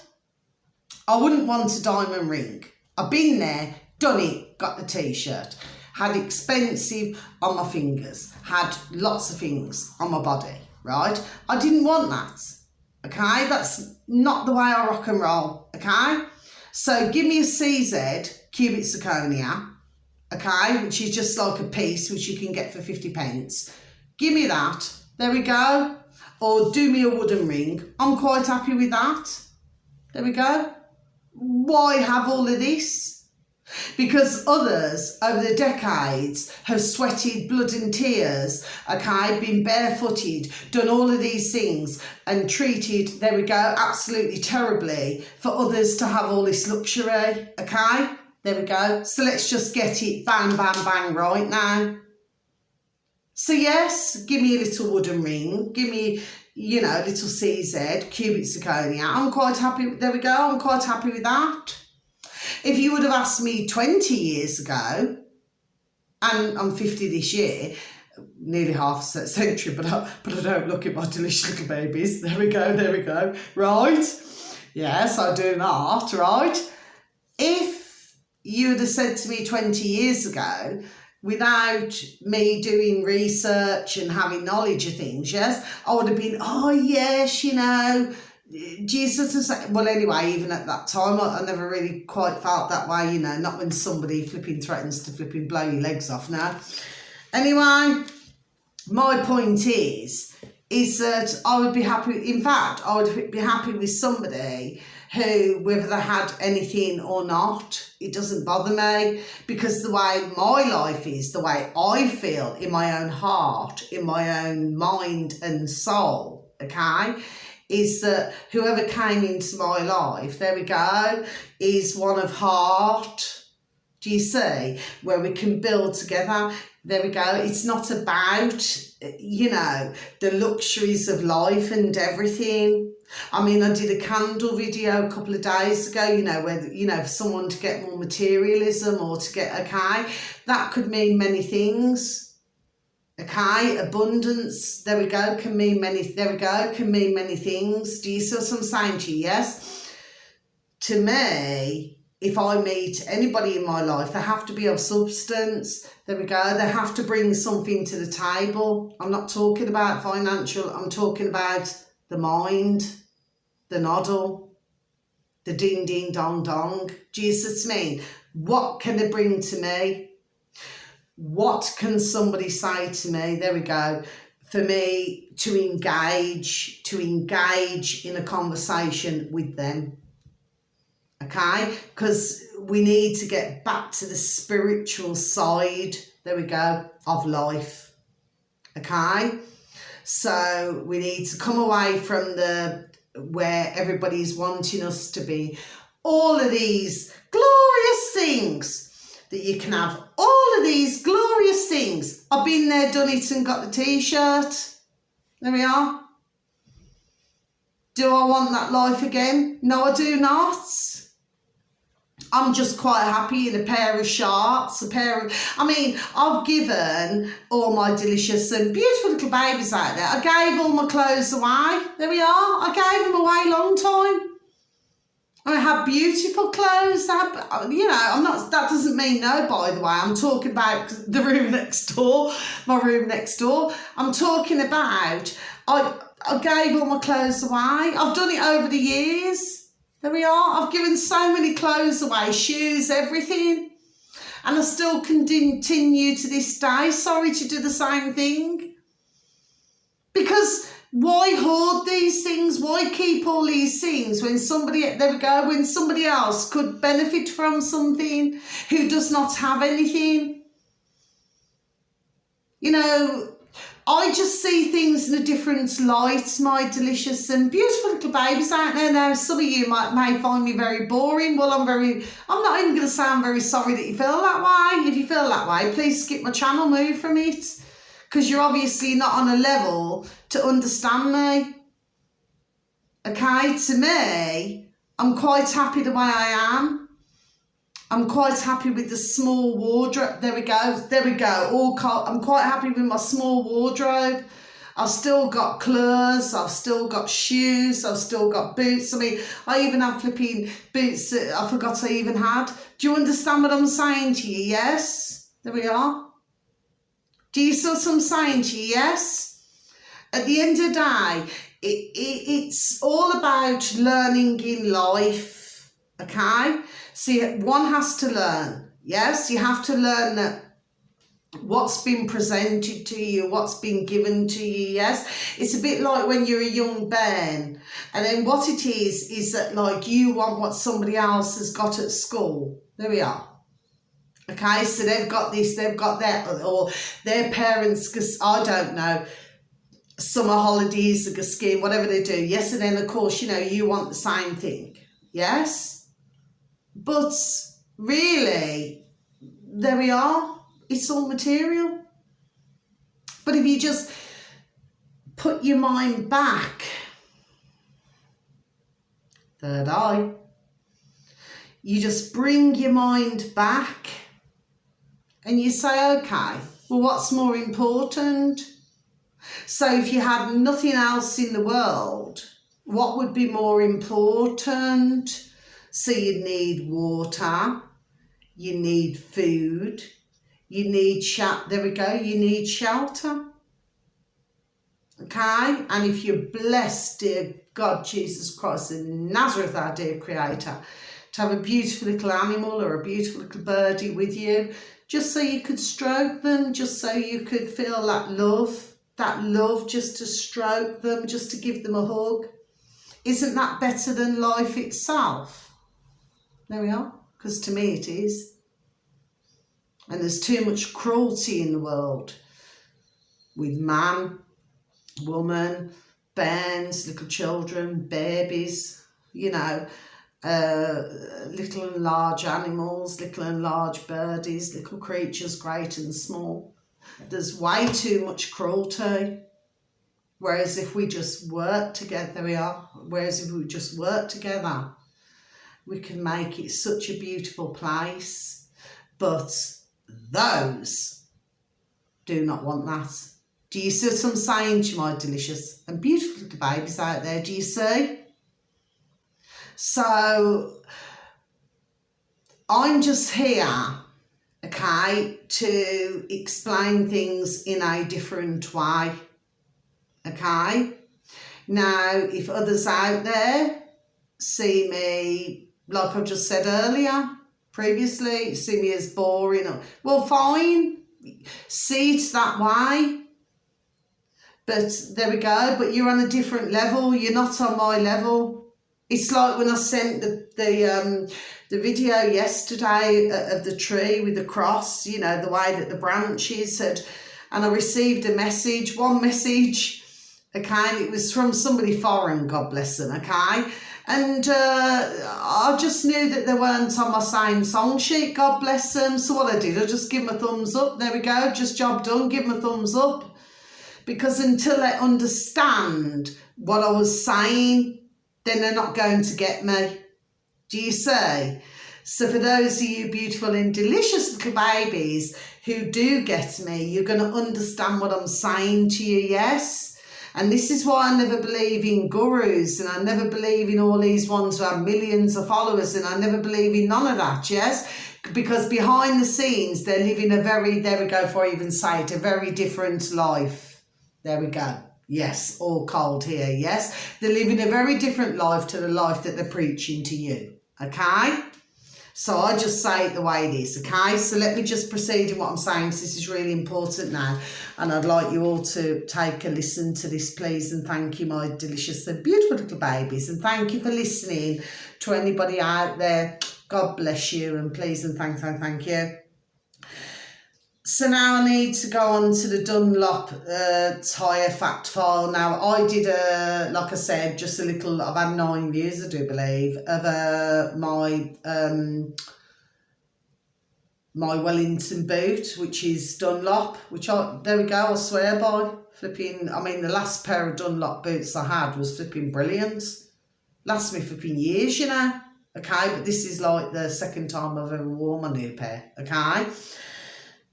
I wouldn't want a diamond ring. I've been there, done it, got the t-shirt, had expensive on my fingers, had lots of things on my body, right? I didn't want that, okay? That's not the way I rock and roll, okay? So give me a CZ cubic zirconia, okay, which is just like a piece which you can get for 50p. Give me that, there we go. Or do me a wooden ring. I'm quite happy with that. There we go. Why have all of this? Because others over the decades have sweated blood and tears, okay, been barefooted, done all of these things and treated, there we go, absolutely terribly for others to have all this luxury, okay? There we go. So let's just get it bang, bang, bang right now. So yes, give me a little wooden ring. Give me, you know, a little CZ, cubic zirconia. I'm quite happy. There we go. I'm quite happy with that. If you would have asked me 20 years ago, and I'm 50 this year, nearly half a century, but I don't look at my delicious little babies. There we go. There we go. Right. Yes, I do not. Right. If you would have said to me 20 years ago, without me doing research and having knowledge of things, yes, I would have been, oh yes, you know, Jesus is, well anyway, even at that time, I never really quite felt that way, you know, not when somebody flipping threatens to flipping blow your legs off now. Anyway, my point is that I would be happy, in fact, I would be happy with somebody who, whether they had anything or not, it doesn't bother me, because the way my life is, the way I feel in my own heart, in my own mind and soul, okay, is that whoever came into my life, there we go, is one of heart. Do you see? Where we can build together. There we go. It's not about, you know, the luxuries of life and everything. I mean, I did a candle video a couple of days ago, you know, where, you know, for someone to get more materialism or to get, okay, that could mean many things. Okay, abundance, there we go, can mean many, there we go, can mean many things. Do you see what I'm saying to you? Yes? To me, if I meet anybody in my life, they have to be of substance. There we go. They have to bring something to the table. I'm not talking about financial. I'm talking about the mind, the noddle, the ding, ding, dong, dong. Jesus mean, what can they bring to me? What can somebody say to me? There we go. For me to engage in a conversation with them. Okay, because we need to get back to the spiritual side, there we go, of life. Okay, so we need to come away from the where everybody's wanting us to be. All of these glorious things that you can have, all of these glorious things. I've been there, done it, and got the t-shirt. There we are. Do I want that life again? No, I do not. I'm just quite happy in a pair of shorts, I mean, I've given all my delicious and beautiful little babies out there. I gave all my clothes away. There we are. I gave them away a long time. I have beautiful clothes. You know, I'm not. That doesn't mean no, by the way. I'm talking about the room next door, my room next door. I'm talking about, I gave all my clothes away. I've done it over the years. There we are. I've given so many clothes away, shoes, everything. And I still continue to this day, sorry, to do the same thing. Because why hoard these things? Why keep all these things when somebody, there we go, when somebody else could benefit from something who does not have anything? You know, I just see things in a different light, my delicious and beautiful little babies out there. Now, some of you may find me very boring. Well, I'm not even going to say I'm very sorry that you feel that way. If you feel that way, please skip my channel, move from it. Because you're obviously not on a level to understand me. Okay, to me, I'm quite happy the way I am. I'm quite happy with the small wardrobe. There we go. There we go. I'm quite happy with my small wardrobe. I've still got clothes. I've still got shoes. I've still got boots. I mean, I even have flipping boots that I forgot I even had. Do you understand what I'm saying to you? Yes? There we are. Do you see what I'm saying to you? Yes? At the end of the day, it's all about learning in life. Okay? See, one has to learn, yes? You have to learn that what's been presented to you, what's been given to you, yes? It's a bit like when you're a young bairn, and then what it is that, like, you want what somebody else has got at school. There we are. Okay, so they've got this, they've got that, or their parents, because I don't know, summer holidays, the scheme, whatever they do, yes? And then, of course, you know, you want the same thing, yes? But really, there we are. It's all material. But if you just put your mind back, third eye, you just bring your mind back and you say, okay, well, what's more important? So if you had nothing else in the world, what would be more important? So you need water, you need food, you need there we go, you need shelter. Okay? And if you're blessed, dear God, Jesus Christ, in Nazareth, our dear Creator, to have a beautiful little animal or a beautiful little birdie with you, just so you could stroke them, just so you could feel that love, just to stroke them, just to give them a hug. Isn't that better than life itself? There we are, because to me it is. And there's too much cruelty in the world with man, woman, bairns, little children, babies, you know, little and large animals, little and large birdies, little creatures great and small. There's way too much cruelty. Whereas if we just work together, there we are. Whereas if we just work together, we can make it such a beautiful place. But those do not want that. Do you see what I'm saying to you, my delicious and beautiful little babies out there? Do you see? So I'm just here, okay, to explain things in a different way, okay? Now, if others out there see me, like I've just said earlier, previously, see me as boring, well, fine, see it that way. But there we go, but you're on a different level, you're not on my level. It's like when I sent the video yesterday of the tree with the cross, you know, the way that the branches had, and I received a message, one message, okay, and it was from somebody foreign, God bless them, okay, and I just knew that they weren't on my same song sheet, God bless them, so what I did, I just give them a thumbs up, there we go, just job done, give them a thumbs up. Because until they understand what I was saying, then they're not going to get me. Do you see? So for those of you beautiful and delicious little babies who do get me, you're going to understand what I'm saying to you, yes? And this is why I never believe in gurus, and I never believe in all these ones who have millions of followers, and I never believe in none of that, yes? Because behind the scenes, they're living a very, there we go, before I even say it, a very different life. There we go. Yes, all cold here, yes? They're living a very different life to the life that they're preaching to you, okay? So I just say it the way it is, okay? So let me just proceed in what I'm saying, because this is really important now. And I'd like you all to take a listen to this, please. And thank you, my delicious and beautiful little babies. And thank you for listening to anybody out there. God bless you. And please and thank you. So now I need to go on to the Dunlop tyre fact file. Now I did like I said, just a little, I've had 9 views I do believe, of my my Wellington boot, which is Dunlop, which there we go, I swear by. Flipping, I mean the last pair of Dunlop boots I had was flipping brilliant. Lasts me flipping years, you know. Okay, but this is like the second time I've ever worn my new pair, okay.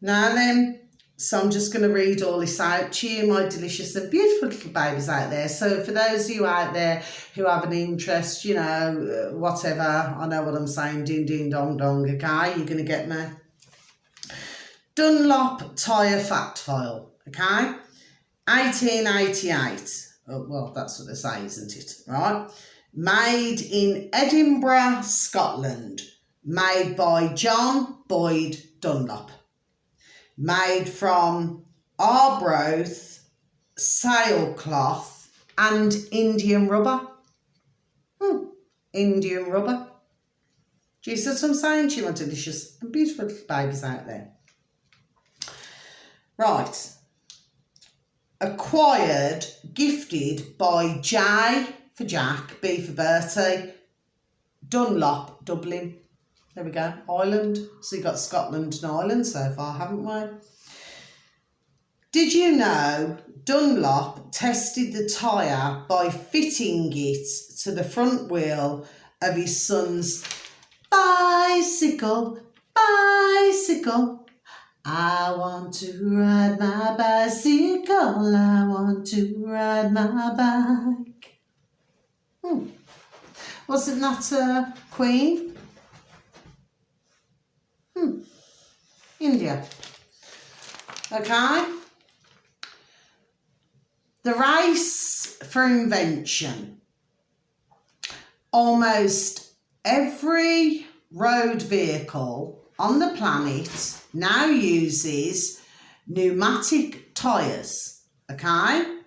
Now then, so I'm just going to read all this out to you, my delicious and beautiful little babies out there. So for those of you out there who have an interest, you know, whatever, I know what I'm saying, ding, ding, dong, dong, okay, you're going to get me. Dunlop tyre fact file, okay, 1888, oh, well, that's what they say, isn't it, right? Made in Edinburgh, Scotland, made by John Boyd Dunlop. Made from Arbroath sailcloth and Indian rubber. Indian rubber. Do you see what I'm saying to you, my delicious and beautiful little babies out there? Right. Acquired, gifted by J for Jack, B for Bertie, Dunlop, Dublin. There we go, Ireland. So you've got Scotland and Ireland so far, haven't we? Did you know Dunlop tested the tyre by fitting it to the front wheel of his son's bicycle? Bicycle. I want to ride my bicycle. I want to ride my bike. Wasn't that Queen? India. Okay. The race for invention. Almost every road vehicle on the planet now uses pneumatic tyres. Okay.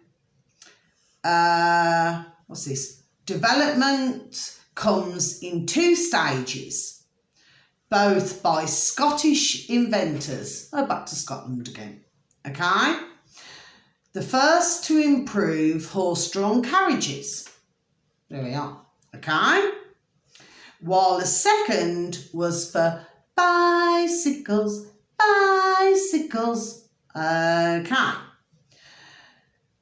What's this? Development comes in 2 stages. Both by Scottish inventors. Oh, back to Scotland again. Okay. The first to improve horse-drawn carriages. There we are. Okay. While the second was for bicycles. Bicycles. Okay.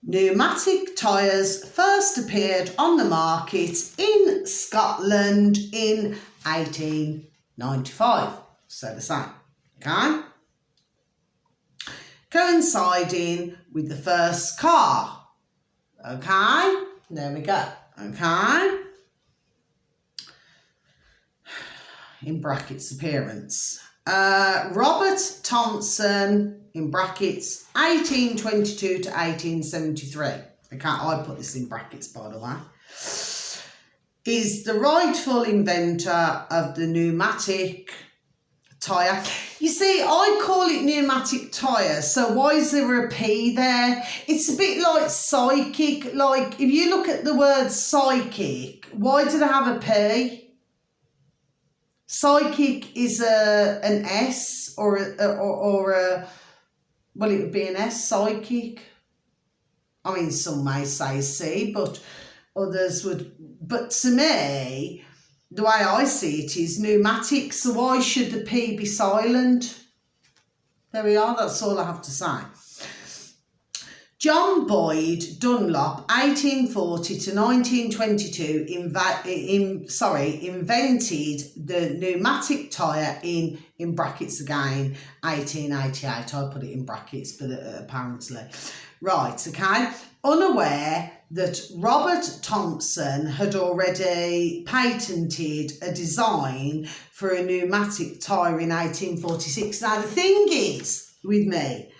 Pneumatic tyres first appeared on the market in Scotland in 1895. So the same. Okay. Coinciding with the first car. Okay. There we go. Okay. In brackets, appearance. Robert Thompson, in brackets, 1822 to 1873. I put this in brackets, by the way. Is the rightful inventor of the pneumatic tyre. You see, I call it pneumatic tyre, so why is there a P there? It's a bit like psychic. Like, if you look at the word psychic, why did I have a P? Psychic is an S or a well, it would be an S, psychic. I mean, some may say C, but others would. But to me, the way I see it is pneumatic, so why should the P be silent? There we are, that's all I have to say. John Boyd Dunlop, 1840 to 1922, invented the pneumatic tyre in brackets again, 1888. I put it in brackets, but apparently. Right, okay. Unaware that Robert Thompson had already patented a design for a pneumatic tyre in 1846. Now, the thing is, with me,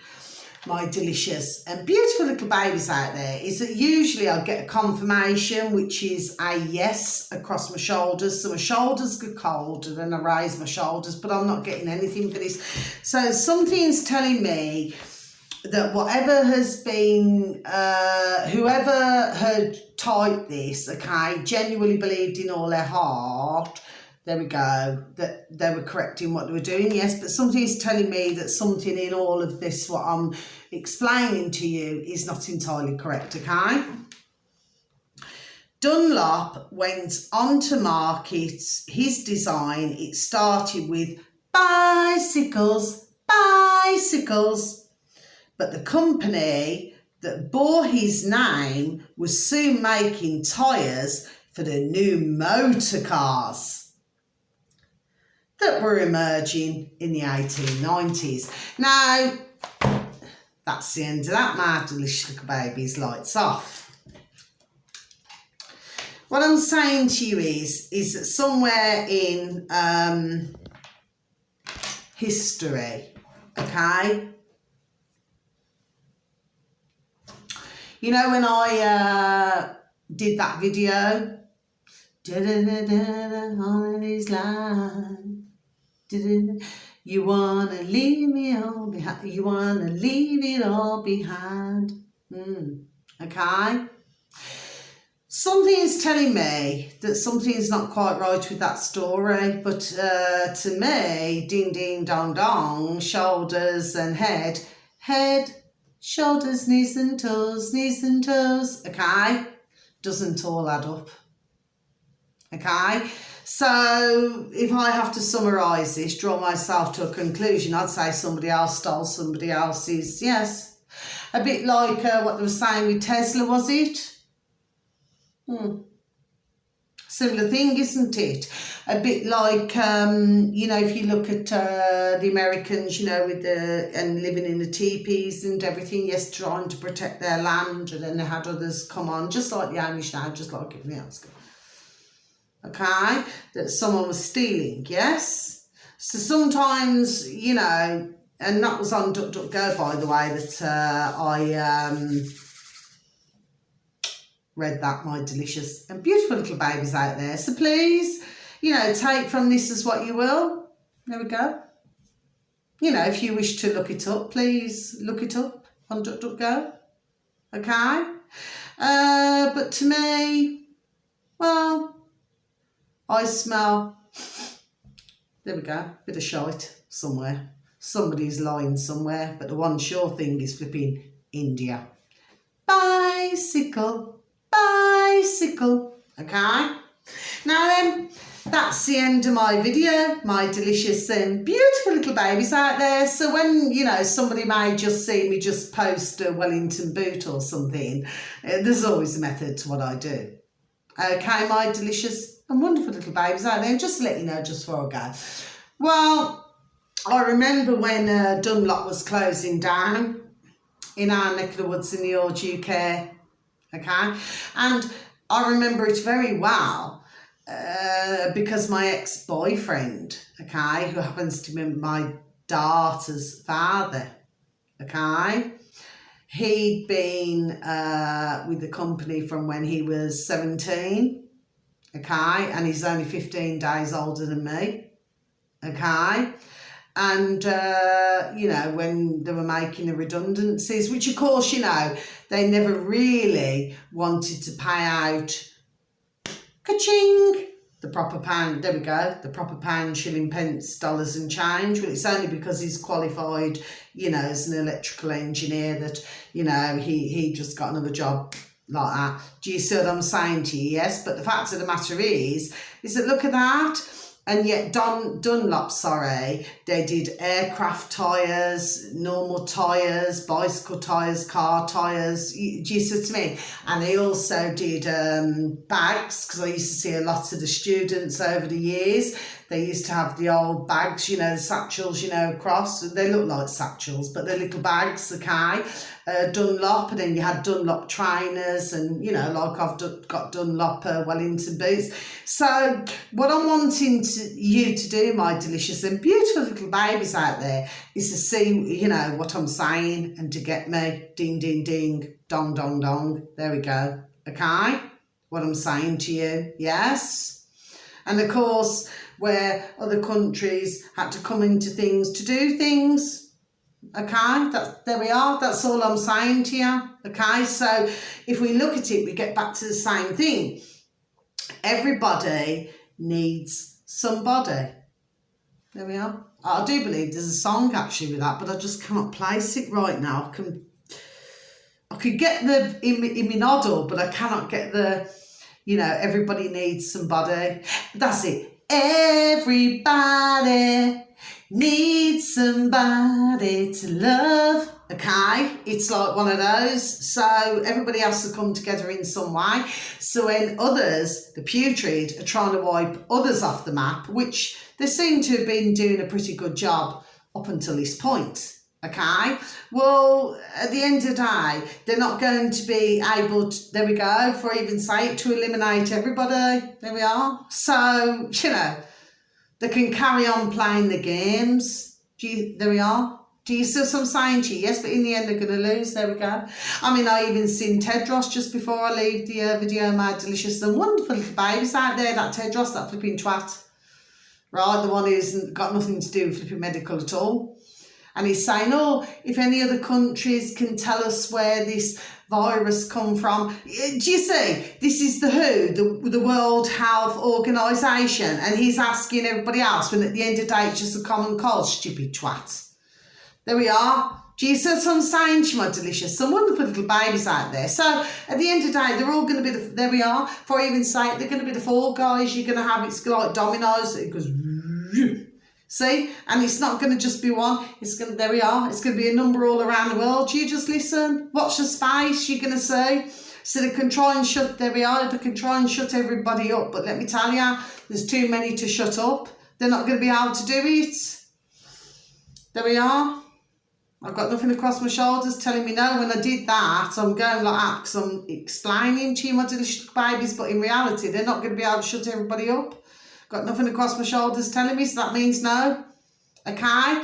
my delicious and beautiful little babies out there, is that usually I get a confirmation, which is a yes across my shoulders. So my shoulders get cold and then I raise my shoulders, but I'm not getting anything for this. So something's telling me that whatever has been, whoever had typed this, okay, genuinely believed in all their heart, there we go, that they were correct in what they were doing, yes, but something's telling me that something in all of this, what I'm explaining to you, is not entirely correct, okay? Dunlop went on to market his design. It started with bicycles, bicycles, but the company that bore his name was soon making tyres for the new motor cars that were emerging in the 1890s. Now, that's the end of that, my delicious little babies. Lights off. What I'm saying to you is that somewhere in history, okay, you know, when I did that video, on these lines, you wanna leave me all behind. You wanna leave it all behind. Okay. Something's telling me that something's not quite right with that story. But to me, ding ding dong dong, shoulders and head, shoulders, knees and toes. Okay, doesn't all add up. Okay. So if I have to summarise this, draw myself to a conclusion, I'd say somebody else stole somebody else's, yes. A bit like what they were saying with Tesla, was it? Similar thing, isn't it? A bit like, you know, if you look at the Americans, you know, with and living in the teepees and everything, yes, trying to protect their land, and then they had others come on, just like the Amish now, just like everything else. Okay, that someone was stealing, yes? So sometimes, you know, and that was on DuckDuckGo, by the way, that I read that, my delicious and beautiful little babies out there. So please, you know, take from this as what you will. There we go. You know, if you wish to look it up, please look it up on DuckDuckGo. Okay? But to me, well, I smell, there we go, bit of shite somewhere. Somebody's lying somewhere, but the one sure thing is flipping India. bicycle, bicycle. Okay? Now then, that's the end of my video, my delicious and beautiful little babies out there. So when, somebody may just see me just post a Wellington boot or something, there's always a method to what I do. Okay, my delicious and wonderful little babies out there. And just to let you know, just before I go. Well, I remember when Dunlop was closing down in our neck of the woods in the old UK. Okay, and I remember it very well. Because my ex-boyfriend, okay, who happens to be my daughter's father, okay, he'd been with the company from when he was 17, okay, and he's only 15 days older than me, okay, and, when they were making the redundancies, which of course, they never really wanted to pay out ka-ching, the proper pound, there we go, the proper pound, shilling, pence, dollars and change. Well, it's only because he's qualified, as an electrical engineer that, he just got another job like that. Do you see what I'm saying to you? Yes, but the fact of the matter is that look at that. And yet Dunlop, they did aircraft tyres, normal tyres, bicycle tyres, car tyres, do you see what I mean? And they also did bags, because I used to see a lot of the students over the years. They used to have the old bags, the satchels, across. They look like satchels, but they're little bags, okay? Dunlop, and then you had Dunlop trainers, and, like I've got Dunlop Wellington boots. So what I'm wanting you to do, my delicious and beautiful little babies out there, is to see, what I'm saying, and to get me, ding, ding, ding, dong, dong, dong. There we go, okay? What I'm saying to you, yes? And of course, where other countries had to come into things to do things, okay, there we are, that's all I'm saying to you, okay? So if we look at it, we get back to the same thing. Everybody needs somebody. There we are. I do believe there's a song actually with that, but I just cannot place it right now. I could get the in my noddle, but I cannot get the, everybody needs somebody. That's it. Everybody needs somebody to love. Okay, it's like one of those. So everybody has to come together in some way. So when others, the putrid, are trying to wipe others off the map, which they seem to have been doing a pretty good job up until this point. Okay, well, at the end of the day, they're not going to be able to, there we go, for even say it, to eliminate everybody. There we are. So, they can carry on playing the games. There we are. Do you see what I'm saying to you? Yes, but in the end, they're going to lose. There we go. I mean, I even seen Tedros just before I leave the video, my delicious and wonderful little babies out there, that Tedros, that flipping twat. Right, the one who's got nothing to do with flipping medical at all. And he's saying, if any other countries can tell us where this virus come from. Do you see? This is the WHO, the World Health Organisation, and he's asking everybody else when at the end of the day it's just a common cold, stupid twat. There we are. Do you see what I'm saying to you, my delicious, some wonderful little babies out there? So at the end of the day, they're all going to be, there we are, before I even say it, they're going to be the Fall Guys. You're going to have, it's like dominoes, it goes, see, and it's not going to just be one. It's going to, there we are. It's going to be a number all around the world. You just listen, watch the space. You're going to see. So they can try and shut. There we are. They can try and shut everybody up. But let me tell you, there's too many to shut up. They're not going to be able to do it. There we are. I've got nothing across my shoulders telling me no. When I did that, I'm going like that because I'm explaining to you, my delicious babies. But in reality, they're not going to be able to shut everybody up. Got nothing across my shoulders telling me, so that means no. Okay?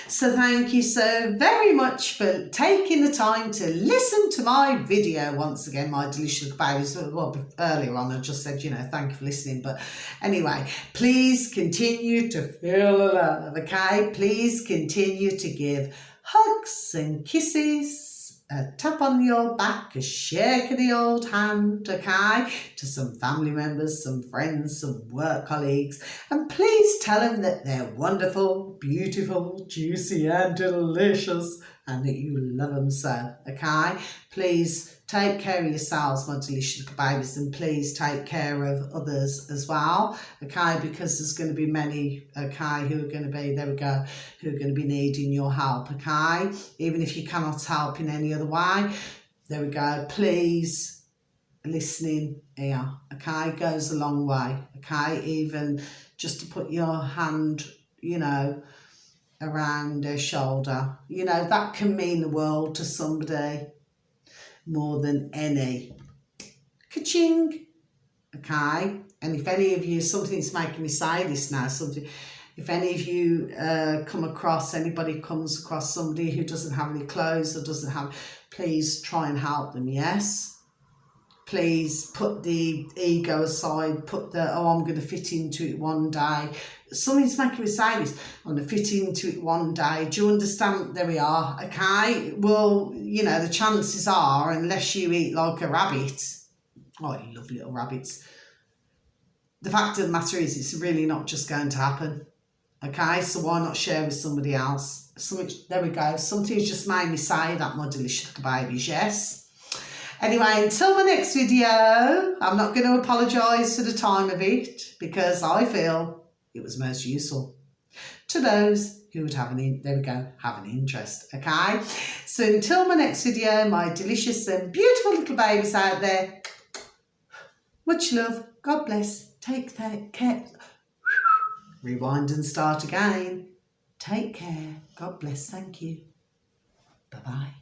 So thank you so very much for taking the time to listen to my video once again, my delicious babies. Well, earlier on I just said, thank you for listening. But anyway, please continue to feel the love, okay? Please continue to give hugs and kisses, a tap on your back, a shake of the old hand, okay, to some family members, some friends, some work colleagues, and please tell them that they're wonderful, beautiful, juicy and delicious, and that you love them so, okay? Please take care of yourselves, my delicious little babies, and please take care of others as well, okay, because there's going to be many, okay, who are going to be, there we go, who are going to be needing your help, okay? Even if you cannot help in any other way, there we go, please, listening ear, okay, goes a long way, okay? Even just to put your hand, you know, around their shoulder, you know, that can mean the world to somebody more than any. Ka-ching, okay? And if any of you, something's making me say this now, something, if any of you anybody comes across somebody who doesn't have any clothes or doesn't have, please try and help them, yes? Please put the ego aside, put the, oh, I'm going to fit into it one day. Something's making me say this, I'm going to fit into it one day. Do you understand? There we are, okay? Well, you know, the chances are, unless you eat like a rabbit, oh, I love little rabbits, the fact of the matter is it's really not just going to happen, okay? So why not share with somebody else? There we go, something's just made me say that, my delicious little babies, yes? Anyway, until my next video, I'm not going to apologise for the time of it because I feel it was most useful to those who would have an interest, okay? So until my next video, my delicious and beautiful little babies out there, much love, God bless, take care, rewind and start again, take care, God bless, thank you, bye-bye.